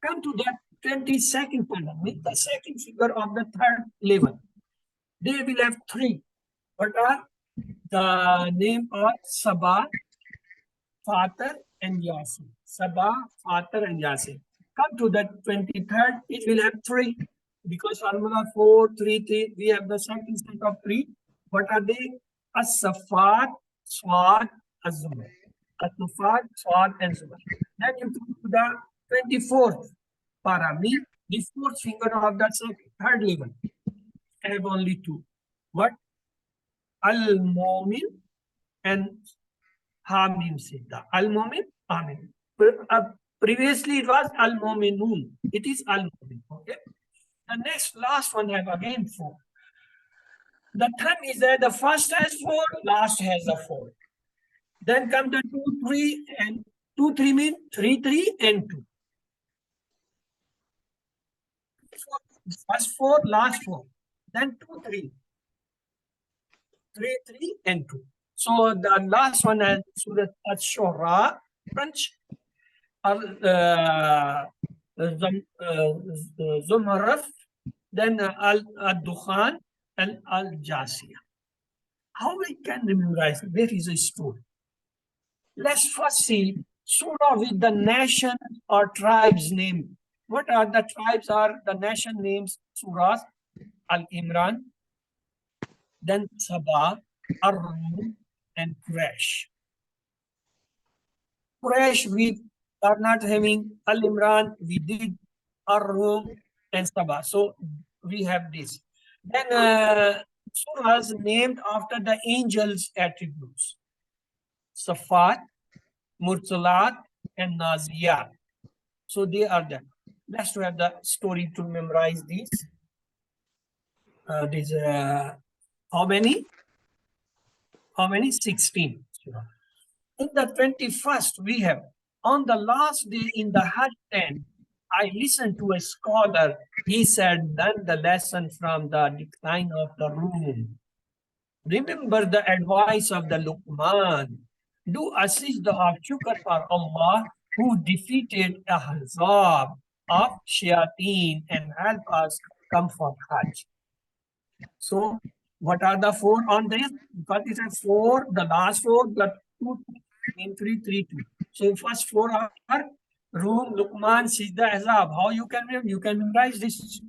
Come to the 22nd para, mean the second figure of the third level. They will have three. What are the name of Sabah, Father, and Yasin? Sabah, Father, and Yasin. Come to the 23rd, it will have three. Because formula 4, 3, 3, we have the second set of three. What are they? As-Safat, Swad, Az-Zumar. As-Safat, Swad, and Zumar. Then you come to the 24th para, mean the fourth finger of the third level. I have only two. What? Al-Mu'min and Hamim Siddha. Al-Mu'min, Hamim. Previously it was Al-Mu'minun. It is Al-Mu'min. Okay. The next last one have again four. The thumb is that the first has four, last has a four. Then come the 2, 3, and 2, 3 mean 3, 3, and 2. First four, last four. Then 2, 3. 3, 3, and 2. So the last one has Surah Ash-Shura, French, Zumaraf, then Al-Dukhan, and Al-Jasiyah. How we can memorize? There is a story. Let's first see Surah with the nation or tribes name. What are the tribes or the nation names? Surahs, Al-Imran, then Sabah, Ar-Rum, and Quraysh. Quraysh, we are not having Al-Imran, we did Ar-Rum and Sabah. So we have this. Then surahs named after the angels' attributes. Safat, Mursalat, and Naziyat. So they are there. Let's have the story to memorize these. How many? How many? 16. In the 21st, we have, on the last day in the Hajj tent, I listened to a scholar. He said, learn the lesson from the decline of the room. Remember the advice of the Luqman. Do assist the shukr for Allah who defeated Ahzab of Shayateen and help us come for Hajj. So, what are the four on this? Because it is four, the last four, the 2, 3, 3, 2. So, first four are Rum, Luqman, Sijda, Ahzab. How you can remember? You can memorize this.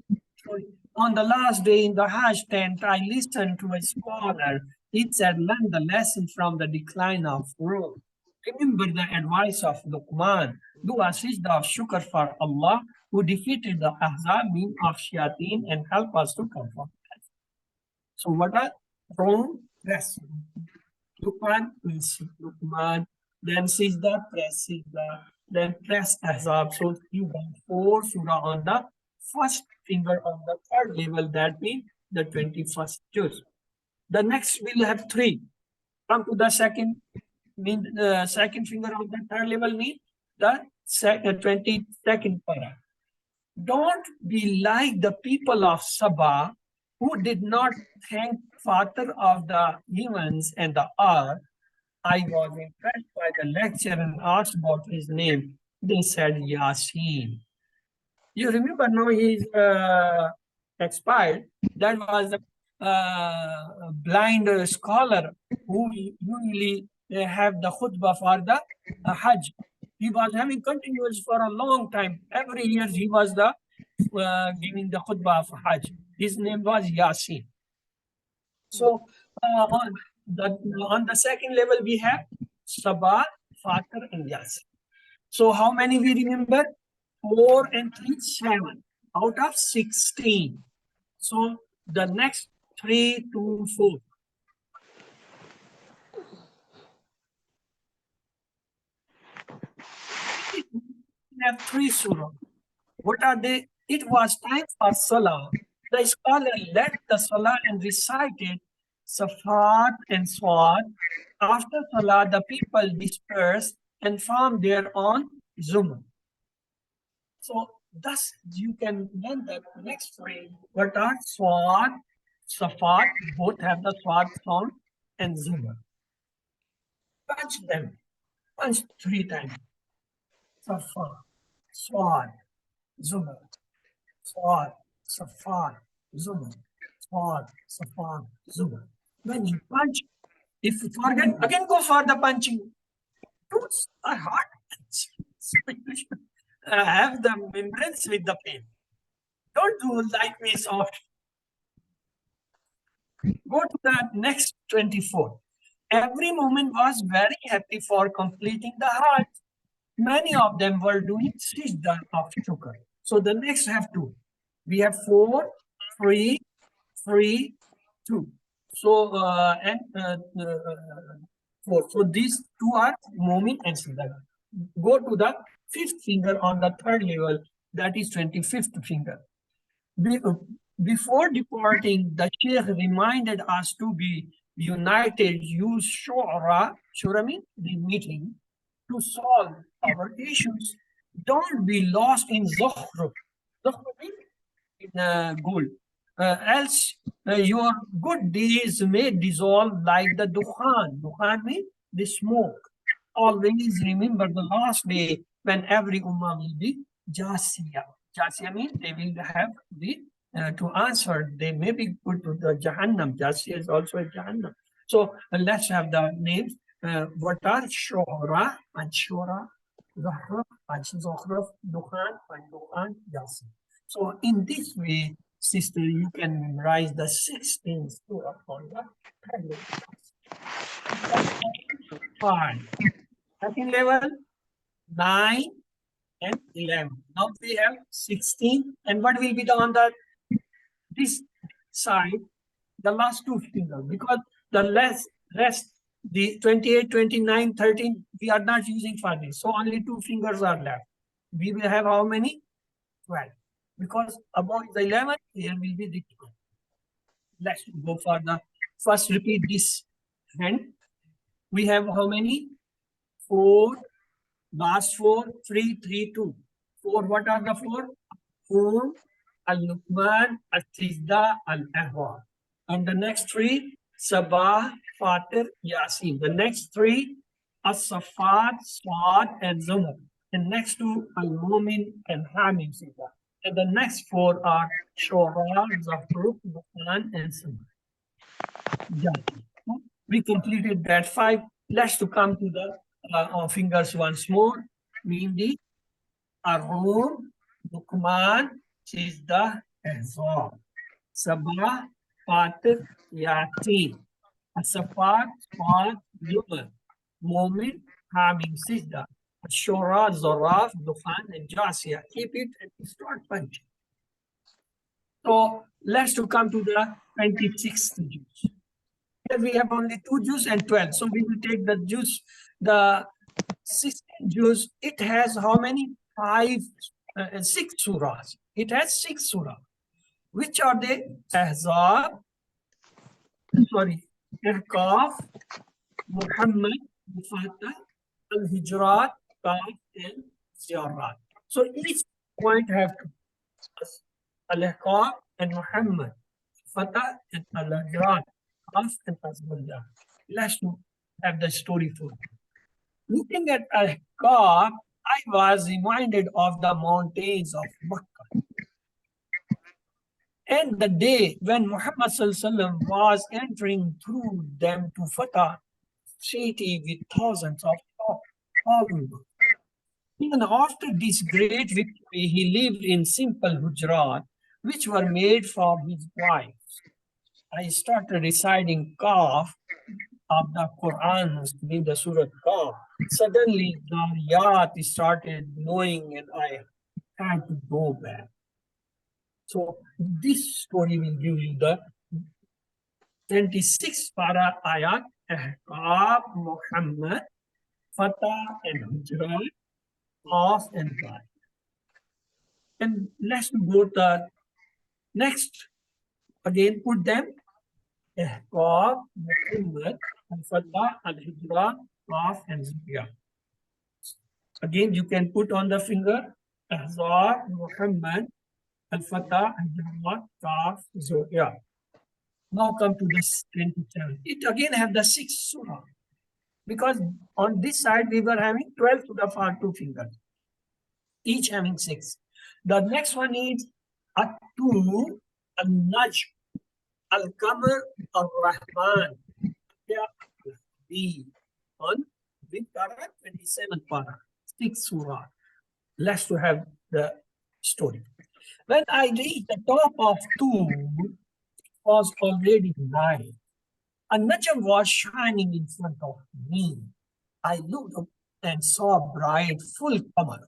On the last day in the Hajj tent, I listened to a scholar. He said, learn the lesson from the decline of Rum. Remember the advice of Luqman. Do a sajda of shukr for Allah who defeated the Ahzab of Shayateen and help us to come from that. So what are Rum? Press. Luqman means Luqman. Then Sajda, press Sajda. Then press Ahzab. So you got 4 surah on the first finger of the third level, that means the 21st juz. The next will have 3. Come to the second, mean second finger of the third level means the 22nd para. Don't be like the people of Sabah who did not thank Father of the heavens and the earth. I was impressed by the lecture and asked about his name. They said Yasin. You remember now he's expired. That was the blind scholar who usually have the khutbah for the Hajj. He was having continuous for a long time. Every year he was the giving the khutbah for Hajj. His name was Yasin. So on the second level we have Sabah, Father, and Yasin. So how many we remember? 4 and 3, 7 out of 16. So the next 3, 2, 4. We have 3 surah. What are they? It was time for Salah. The scholar led the Salah and recited Safat and Swad. After Salah, the people dispersed and formed their own Zumar. So thus you can learn the next three. What are Swad, Safat, both have the Swad sound, and Zumar. Punch them. Punch 3 times. Safa, Swad, Zumar. Swad, Safat, Zumar. Swad, Safat, Zumar. When you punch, if you forget, again go for the punching. Roots are hard. So you should have the membranes with the pain. Don't do like me soft. Go to the next 24. Every moment was very happy for completing the heart. Many of them were doing sajda of shukr. So the next have two. We have 4, 3, 3, 2. So and 4. So these two are moment and sajda. Go to the 5th finger on the 3rd level. That is 25th finger. Before departing, the Sheikh reminded us to be united, use shura, shura means the meeting, to solve our issues. Don't be lost in zukhruf. Zukhruf means in gold. Else, your good deeds may dissolve like the dukhan. Dukhan means the smoke. Always remember the last day when every ummah will be jasiya. Jasiya means they will have the to answer. They may be put to the Jahannam. Jasiya is also a Jahannam. So let's have the names. What are Shura, Anshura, Zahraf, Anshizokhraf, Dukhan, and Dukhan, Jasiya. So in this way, sister, you can memorize the 16 surah on the tablet. Fine. Second level, 9 and 11. Now we have 16. And what will be the on the this side, the last two fingers? Because the rest, the 28, 29, 13, we are not using for this. So only 2 fingers are left. We will have how many? 12. Because above the 11, here will be the 12. Let's go for the first repeat this hand. We have how many? 4, last 4, 3, 3, 2. 4, what are the 4? Hum, Al-Luqman, Al-Tizda, Al-Ahwa. And the next 3, Sabah, Fatir, Yasin. The next 3, As-Safat, Swad, and Zumar. And next 2, Al-Mumin and Hamim Sida. And the next 4 are Shura, Zafruk, Bukhan, and Samar. We completed that 5. Let's to come to the fingers once more. Meaning Arum, Bukman, Sizda, and Zor. Sabah, Fatir, Yatin. Asafat, Swad, Yumar. Mumin, Hamim, Sizda. Shura, Zoraf, Dukhan, and Jasiya. Keep it and start punching. So let's to come to the 26th juice. Here we have only 2 juice and 12. So we will take the juice, the 16 juice. It has how many? 6 surahs. It has 6 surahs. Which are they? Ahzab, sorry, Irqaf, Muhammad, Fatah, Al-Hijrat, Qaf, and Ziyarat. So each point have Al-Ihqaf and Muhammad, Fatah and Al-Hijrat, Qaf and Azmullah. Let's have the story for you. Looking at Al-Ihqaf, I was reminded of the mountains of Makkah. And the day when Muhammad was entering through them to Fatah city with thousands of followers. Even after this great victory, he lived in simple hujrat, which were made for his wives. I started reciting Qaf of the Quran, in the Surah Qaf. Suddenly, Zariyat started blowing and I had to go back. So this story will give you the 26th para ayat, Ahqaf, Muhammad, Fatah, and Hujrat, Qaf, and Qaf. And let's go to the next. Again, put them, Ahqaf, Muhammad, and Fatah, Al-Hijrat, Qaf, and Ziyah. Again, you can put on the finger Ahzab, Muhammad, Al-Fatah, Al-Jawad, Kaf, Zo. Yeah. Now come to this 27. It again have the 6 surah. Because on this side we were having 12 to the far 2 fingers, each having 6. The next one is At-Tur, Al-Najm, Al-Qamar, Al-Rahman. Yeah, the on with para 27 para, 6 surah. Let's to have the story. When I reached the top of Tur, it was already night. A najm was shining in front of me. I looked up and saw a bright, full qamar.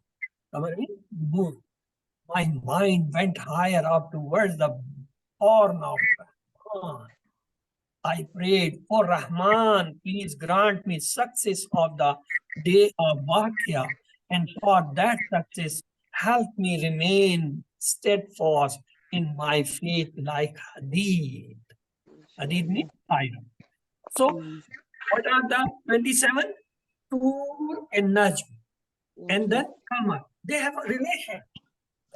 Qamar means moon. My mind went higher up towards the horn of Rahman. I prayed, "Oh Rahman, please grant me success of the day of Vakya, and for that success, help me remain steadfast in my faith like Hadid." Hadid means iron. So, what are the 27? Tur and Najm, and then Qamar. They have a relation.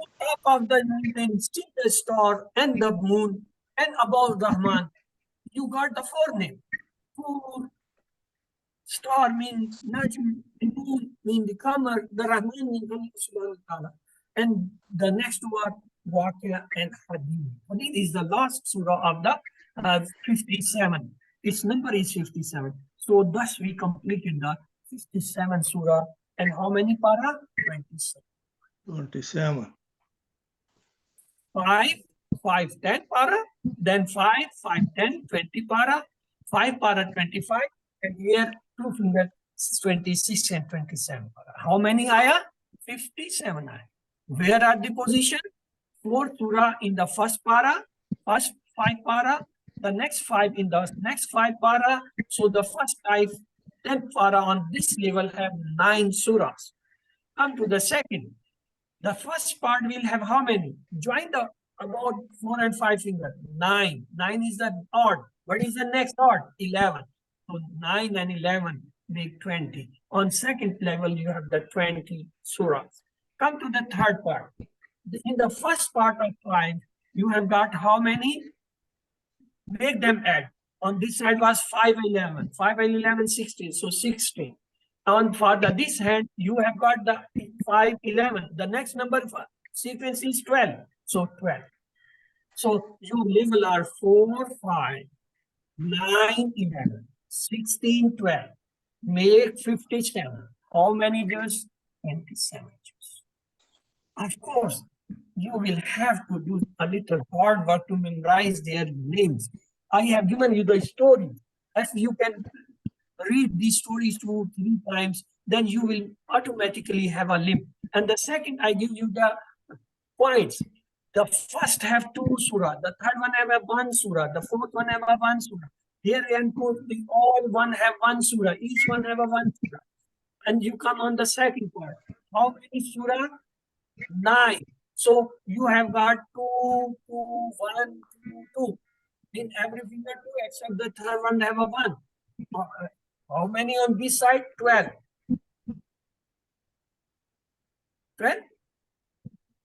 On top of the mountain, see the star and the moon, and above Rahman, you got the forename. Tur, star means Najm, moon means the Qamar, the Rahman means Allah subhanahu wa ta'ala. And the next word, Waqia and Hadid. Hadid is the last surah of the 57. Its number is 57. So thus we completed the 57 surah. And how many para? 27. 27. 5, 5, 10 para, then 5, 5, 10, 20 para, 5 para 25, and here 2 fingers 26 and 27 para. How many ayah? 57 ayah. Where are the position? 4 surah in the first para, first 5 para, the next 5 in the next 5 para. So the first 5, 10 para on this level have 9 surahs. Come to the second. The first part will have how many? Join the about 4 and 5 fingers. 9. 9 is the odd. What is the next odd? 11. So 9 and 11 make 20. On second level, you have the 20 surahs. Come to the third part. In the first part of 5, you have got how many? Make them add. On this side was 5 and 11. 5 and 11, 16. So 16. On for this hand, you have got the 5, 11. The next number sequence is 12. So 12. So your level are 4, 5, 9, 11, 16, 12. Make 57. How many juz? 27 juz. Of course, you will have to do a little hard work to memorize their names. I have given you the story. If you can read these stories 2, 3 times, then you will automatically have a limp. And the second, I give you the points. The first have 2 surah, the third one have a 1 surah, the fourth one have a 1 surah. Here and they all one have 1 surah, each one have a 1 surah. And you come on the second part. How many surah? 9. So you have got 2, 2, 1, 2, 2. In every finger 2 except the third one have a 1. How many on this side? 12. 12?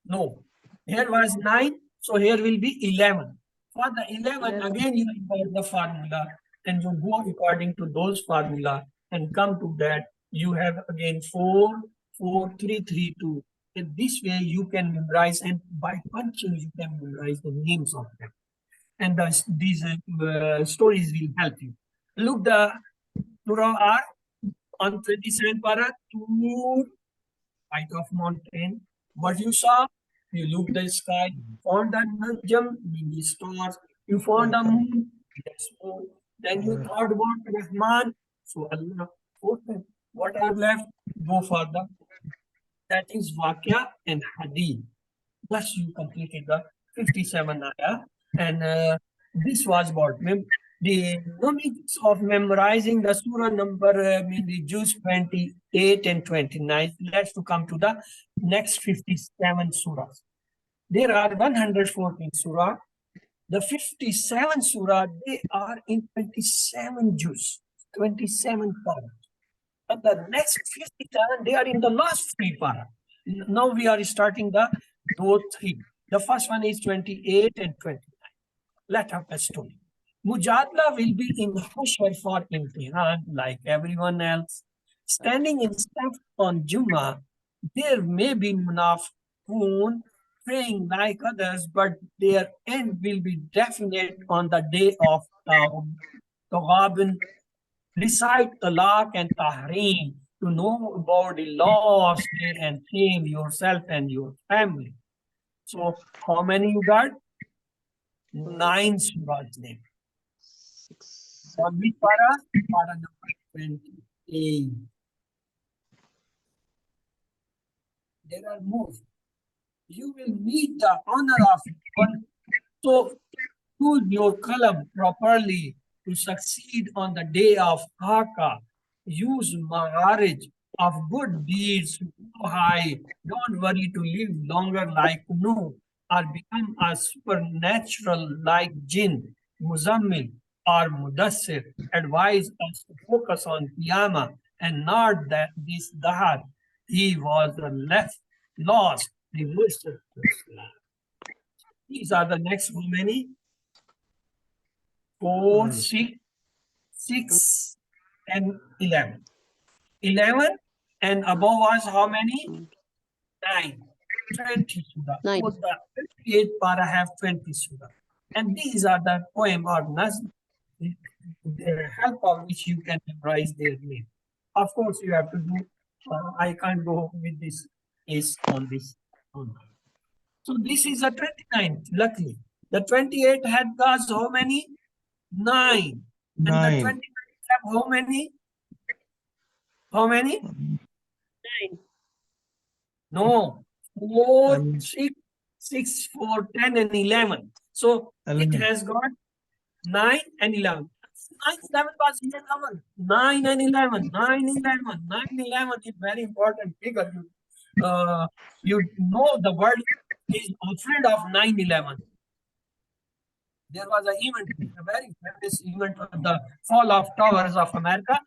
No. Here was 9, so here will be 11. For the 11, again you import the formula and you go according to those formula and come to that. You have again 4, 4, 3, 3, 2. In this way you can memorize, and by punching you can memorize the names of them. And these stories will help you. Look, the surah are on 27 para, Tur, height of mountain. What you saw? You looked the sky, you found the Najm, the stars, you found the moon, yes, moon. Then you thought about Rahman, so Allah. What are left? Go further. That is Waqia and Hadid. Thus you completed the 57 ayah. And this was what the limits of memorizing the surah number the juz 28 and 29. Let's to come to the next 57 surahs. There are 114 surah. The 57 surah, they are in 27 juz, 27 parts. And the next 57, they are in the last 3 para. Now we are starting those three. The first one is 28 and 29. Let us a story. Mujadla will be in Hushar for Imtihan like everyone else. Standing in Saf on Juma, there may be Munafiqun praying like others, but their end will be definite on the day of Tawabin. Recite Talaq and Tahreem to know about the loss and save yourself and your family. So, how many you got? 9 surahs name. Six. On which para? Para number 28. There are more. You will meet the honor of one. So, choose your column properly to succeed on the day of Haka. Use Maharaj of good deeds to go high. Don't worry to live longer like Nuh or become a supernatural like Jinn, Muzammil or Mudassir. Advise us to focus on Qiyamah and not that this Dahar. He was the left lost, reversed. These are the next how many? 4, 6, and 11. 11 and above was how many? 9. 20 surah. 9. So the 28 para have 20 surah. And these are the poem or nazm, the help of which you can memorize their name. Of course, you have to do, I can't go with this is on this. So this is a 29th, luckily. The 28 had Ghaz how many? 9. And the 9. 29 have how many? How many? 9. No. 4, Um, 6, 4, 10, and 11. So it 11. has got 9 and 11. 9, 11 was here covered. 9 and 11. 9, 11. 9, 11 is very important figure. You know the word is afraid of 9/11. There was an event, a very famous event of the fall of towers of America,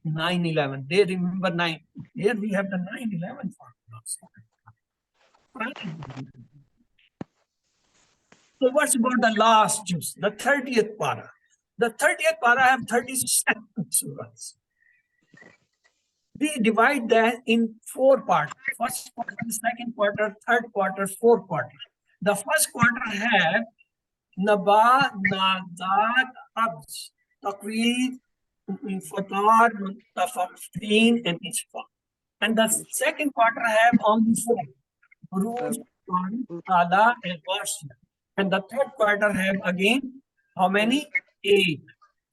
9/11. They remember 9. Here we have the 9/11 formulas. So what's about the last juice, the 30th para? The 30th para have 37 surahs. We divide that in 4 parts. First quarter, second quarter, third quarter, fourth quarter. The first quarter have Naba, Nazat, Abs, Taqweed, Fatar, Muntafaqeen, and Ishfa. And the second quarter have only 4. Buruj, Tala, and Washia. And the third quarter have again how many? 8.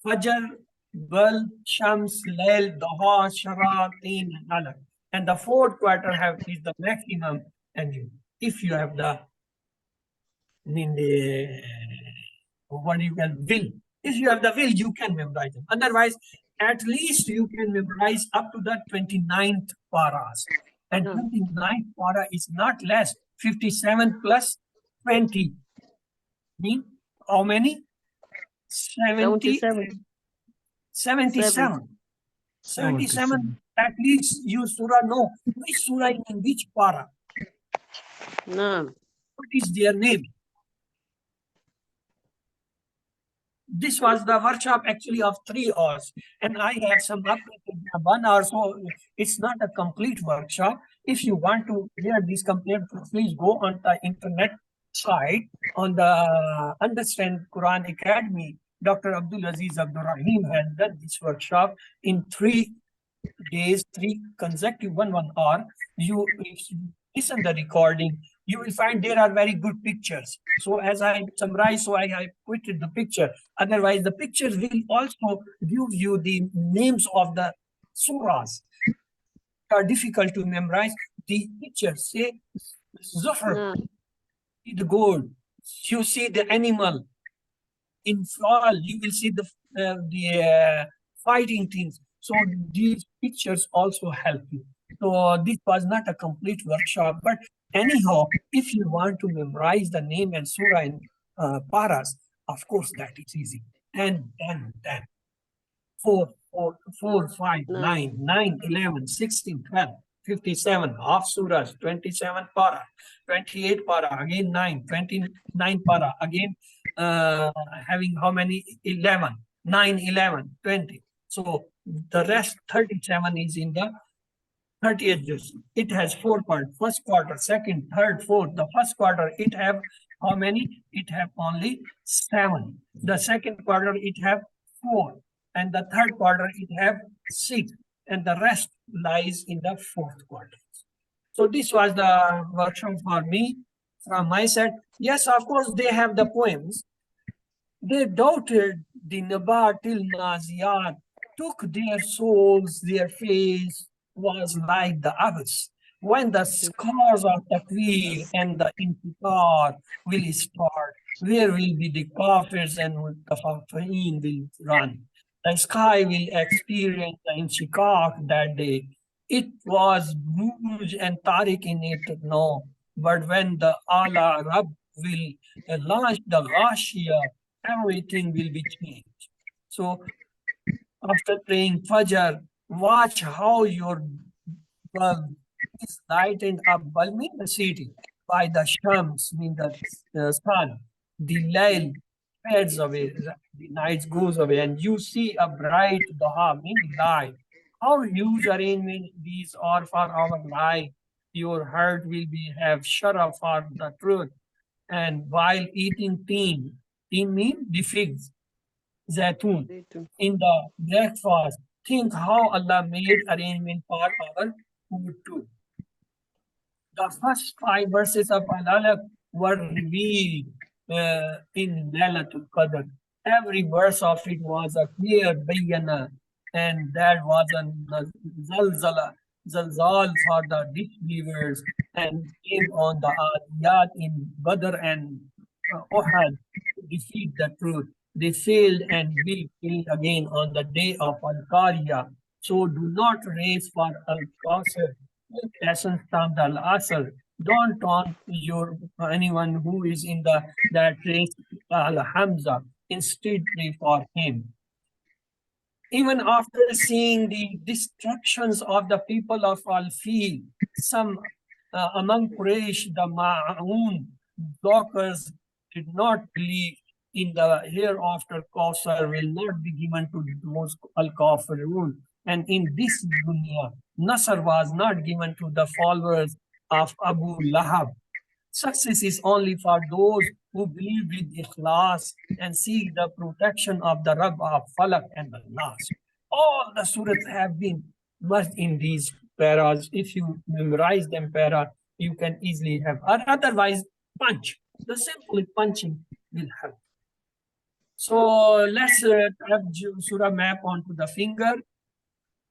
Fajr, Bal, Shams, Lail, Duha, Shara, Teen, and Alaq. And the fourth quarter have is the maximum. And you, if you have the in the what you can will. If you have the will, you can memorize them. Otherwise, at least you can memorize up to the 29th paras. And 29th para is not less. 57 plus 20. Mean how many? 77. 77. 77. At least you surah know which surah in which para. No. What is their name? This was the workshop actually of 3 hours, and I have some updated 1 hour, so it's not a complete workshop. If you want to hear this complete, please go on the internet site on the Understand Quran Academy. Dr. Abdul Aziz Abdul Rahim has done this workshop in 3 days, 3 consecutive 1 hour. If you listen the recording, you will find there are very good pictures. So as I summarize, so I put the picture. Otherwise, the pictures will also give you the names of the surahs. Are difficult to memorize. The pictures say Zuhr, see the gold. You see the animal. In fall, you will see the fighting things. So these pictures also help you. So this was not a complete workshop, but anyhow, if you want to memorize the name and surah in paras, of course that is easy. 10, 4, 5, 9, 11, 16, 12. 57, half surahs, 27 para, 28 para, again 9, 29 para, again having how many? 11, 9, 11, 20. So the rest 37 is in the 30th juz. It has 4 parts: first quarter, second, third, fourth. The first quarter, it have how many? It have only 7. The second quarter, it have 4. And the third quarter, it have 6. And the rest lies in the fourth quarter. So this was the workshop for me from my side. Yes, of course, they have the poems. They doubted the Nabatil Naziyat, took their souls, their face was like the abyss. When the scars of Takweer and the Intikar will start, where will be the kafirs and the Fafa'een will run? The sky will experience the Inshikak that day. It was Buj and Tariq in it, no. But when the Allah Rab will launch the Ghashiyah, everything will be changed. So after praying Fajr, watch how your bulb is lightened up, bulb mean the city, by the Shams, mean the sun. The Layl fades away, the night goes away, and you see a bright Duha, mean light. How huge arrangement these are for our life. Your heart will be have sharaf for the truth. And while eating teen mean the figs, zaitun, in the breakfast, think how Allah made arrangement for our food too. The first 5 verses of Al-Alaq were revealed in Laylatul Qadr. Every verse of it was a clear bayana, and that was a zalzal for the disbelievers, and came on the Adiyat in Badr and Uhud to defeat the truth. They failed and will fail again on the day of Al-Qariya. So do not race for Al-Qasr. Lessons from the Al-Asr. Don't taunt your anyone who is in that race, Al-Hamza. Instead, pray for him. Even after seeing the destructions of the people of Al-Fil, some among Quraysh, the Ma'un blockers did not believe in the hereafter. Kawthar will not be given to those Al-Kafirun. And in this dunya, Nasr was not given to the followers of Abu Lahab. Success is only for those who believe with ikhlas and seek the protection of the Rabb of Falak and the Nas. All the surahs have been merged in these paras. If you memorize them para, you can easily have, or otherwise punch. The simple punching will help. So let's have surah map onto the finger.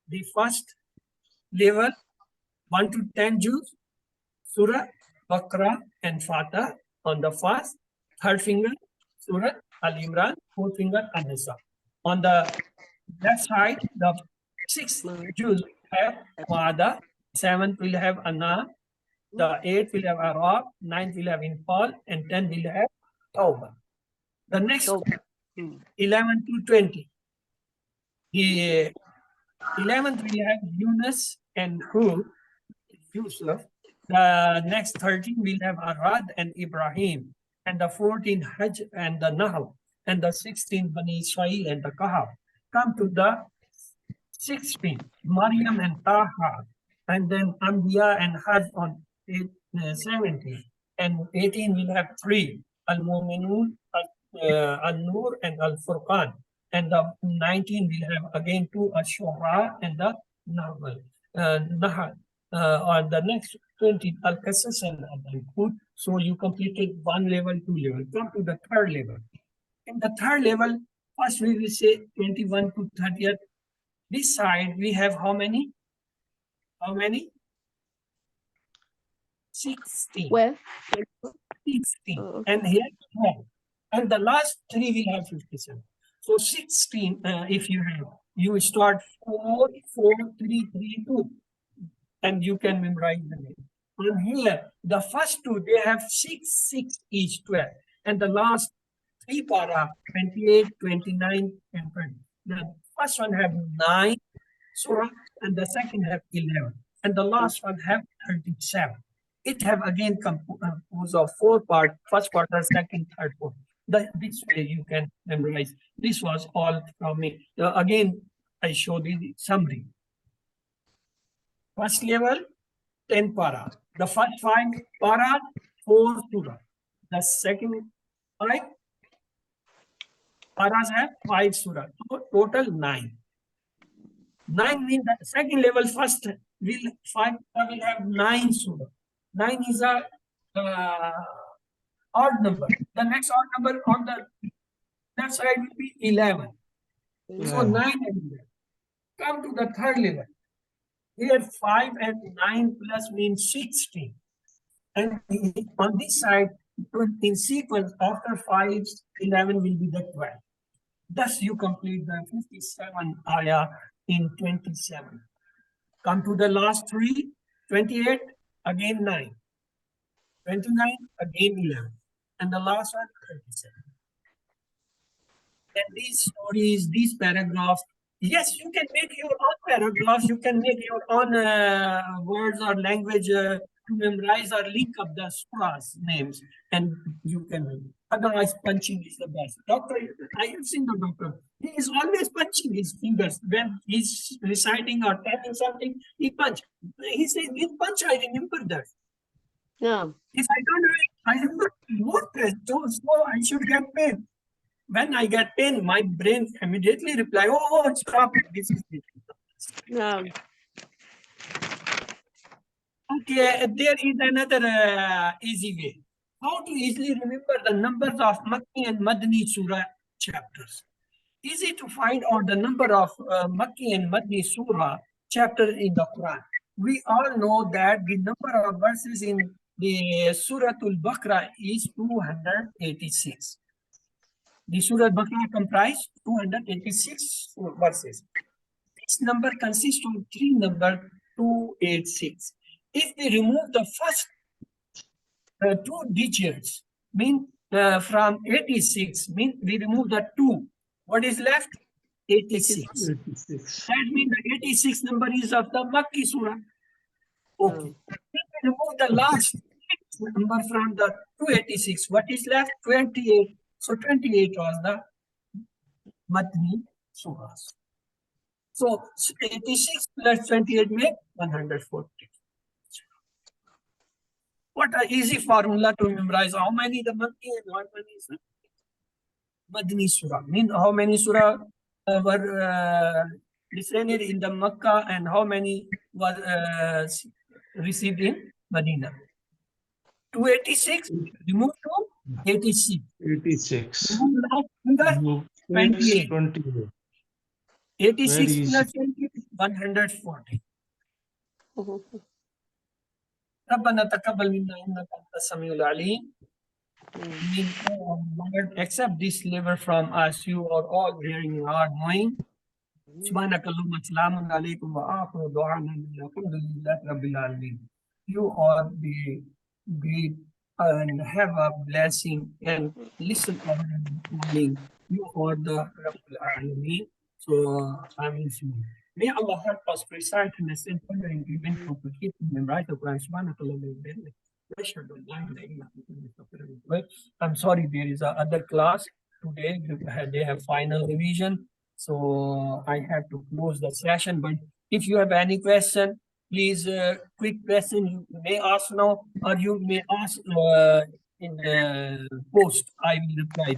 The first level, 1 to 10 juz, Surah, Baqarah, and Fatah on the first. Third finger, Surah Al-Imran. Fourth finger, An-Nisa. On the left side, the sixth juz have Maada. Seventh will have Anna. The eighth will have Arab. Ninth will have Infal. And 10 will have Tawbah. The next 11 to 20. The 11th will have Yunus and Hud, Yusuf. The next 13 will have Arad and Ibrahim. And the 14 Hajj and the Nahl. And the 16 Bani Israel and the Kahf. Come to the 16, Maryam and Taha. And then Anbiya and Hajj on 17. And 18 will have 3, Al-Mu'minun, Al-Nur and Al-Furqan. And the 19 will have again 2, Ash-Shu'ara and the Nahl. On the next 20, Al-Qasas and Al-Hud. So you completed 1 level, 2 level. Come to the 3rd level. In the 3rd level, first we will say 21 to 30th. This side we have how many? How many? 16. Where? 16. Oh, okay. And here 12. And the last 3 will have 57. So 16, if you have, you start 4, 4, 3, 3, 2. And you can memorize the name. And here, the first 2, they have 6, 6 each, 12. And the last 3 para, 28, 29, and 20. The first one have 9 surah, and the second have 11. and the last one have 37. It have again composed of 4 parts, first quarter, second, third, fourth. This way you can memorize. This was all from me. Again, I showed you the summary. First level, 10 para. The first 5 para, 4 surah. The second 5 paras have 5 surah. So total 9. 9 means the second level first will 5 will have 9 surah. 9 is a odd number. The next odd number on the left side will be 11. So 9 and 11. Come to the third level. Here 5 and 9 plus means 16. And on this side, in sequence, after 5, 11 will be the 12. Thus you complete the 57 ayah in 27. Come to the last 3, 28, again 9. 29, again 11. And the last one, 37. And these stories, these paragraphs, yes, you can make your own paragraphs, you can make your own words or language to memorize or link up the surahs names, and you can. Otherwise, punching is the best. Doctor, I have seen the doctor. He is always punching his fingers when he's reciting or telling something. He punch. He says, "With punch, I remember that. Yeah. If I don't do it, I remember what so I should get pain. When I get pain, my brain immediately reply, oh, stop it. This is it." Yeah. Okay, there is another easy way. How to easily remember the numbers of Makki and Madni Surah chapters. Easy to find out the number of Makki and Madni Surah chapters in the Quran. We all know that the number of verses in the Surah Al-Baqarah is 286. The Surah Al-Baqarah comprises 286 verses. This number consists of 3 numbers, 286. If we remove the first 2 digits, mean from 86, mean we remove the 2. What is left? 86. 86. That means the 86 number is of the Makki Surah. Okay. If we remove the last number from the 286, what is left? 28. So 28 was the Madni Surahs. So 86 plus 28 make 140. What an easy formula to memorize. How many the Makki and how many is the Madni Surah? Mean how many surah were descended in the Makkah and how many were received in Medina? 286, remove 2, 86. 86. Remove last number, Move 28. 28. 86 Very plus 20, 140. Mhm. ربنا تقبل منا انك انت السميع العليم. Mean, oh Lord, accept this labor from us. You are all hearing, you are knowing. سبحانك اللهم السلام عليكم وآخر دعوانا الحمد لله رب العالمين. You are the great and have a blessing and listen our morning. You are the Rabbul Alameen. So Amin. May Allah help us recite and listen for your agreement to keep and memorize the Quran. Subhanaka Allahumma wa bihamdika. Ashhadu an la ilaha illa anta astaghfiruka wa atubu ilaik. I'm sorry, there is a other class today. They have final revision. So I have to close the session. But if you have any question, please quick question you may ask now or you may ask in the post. I will reply.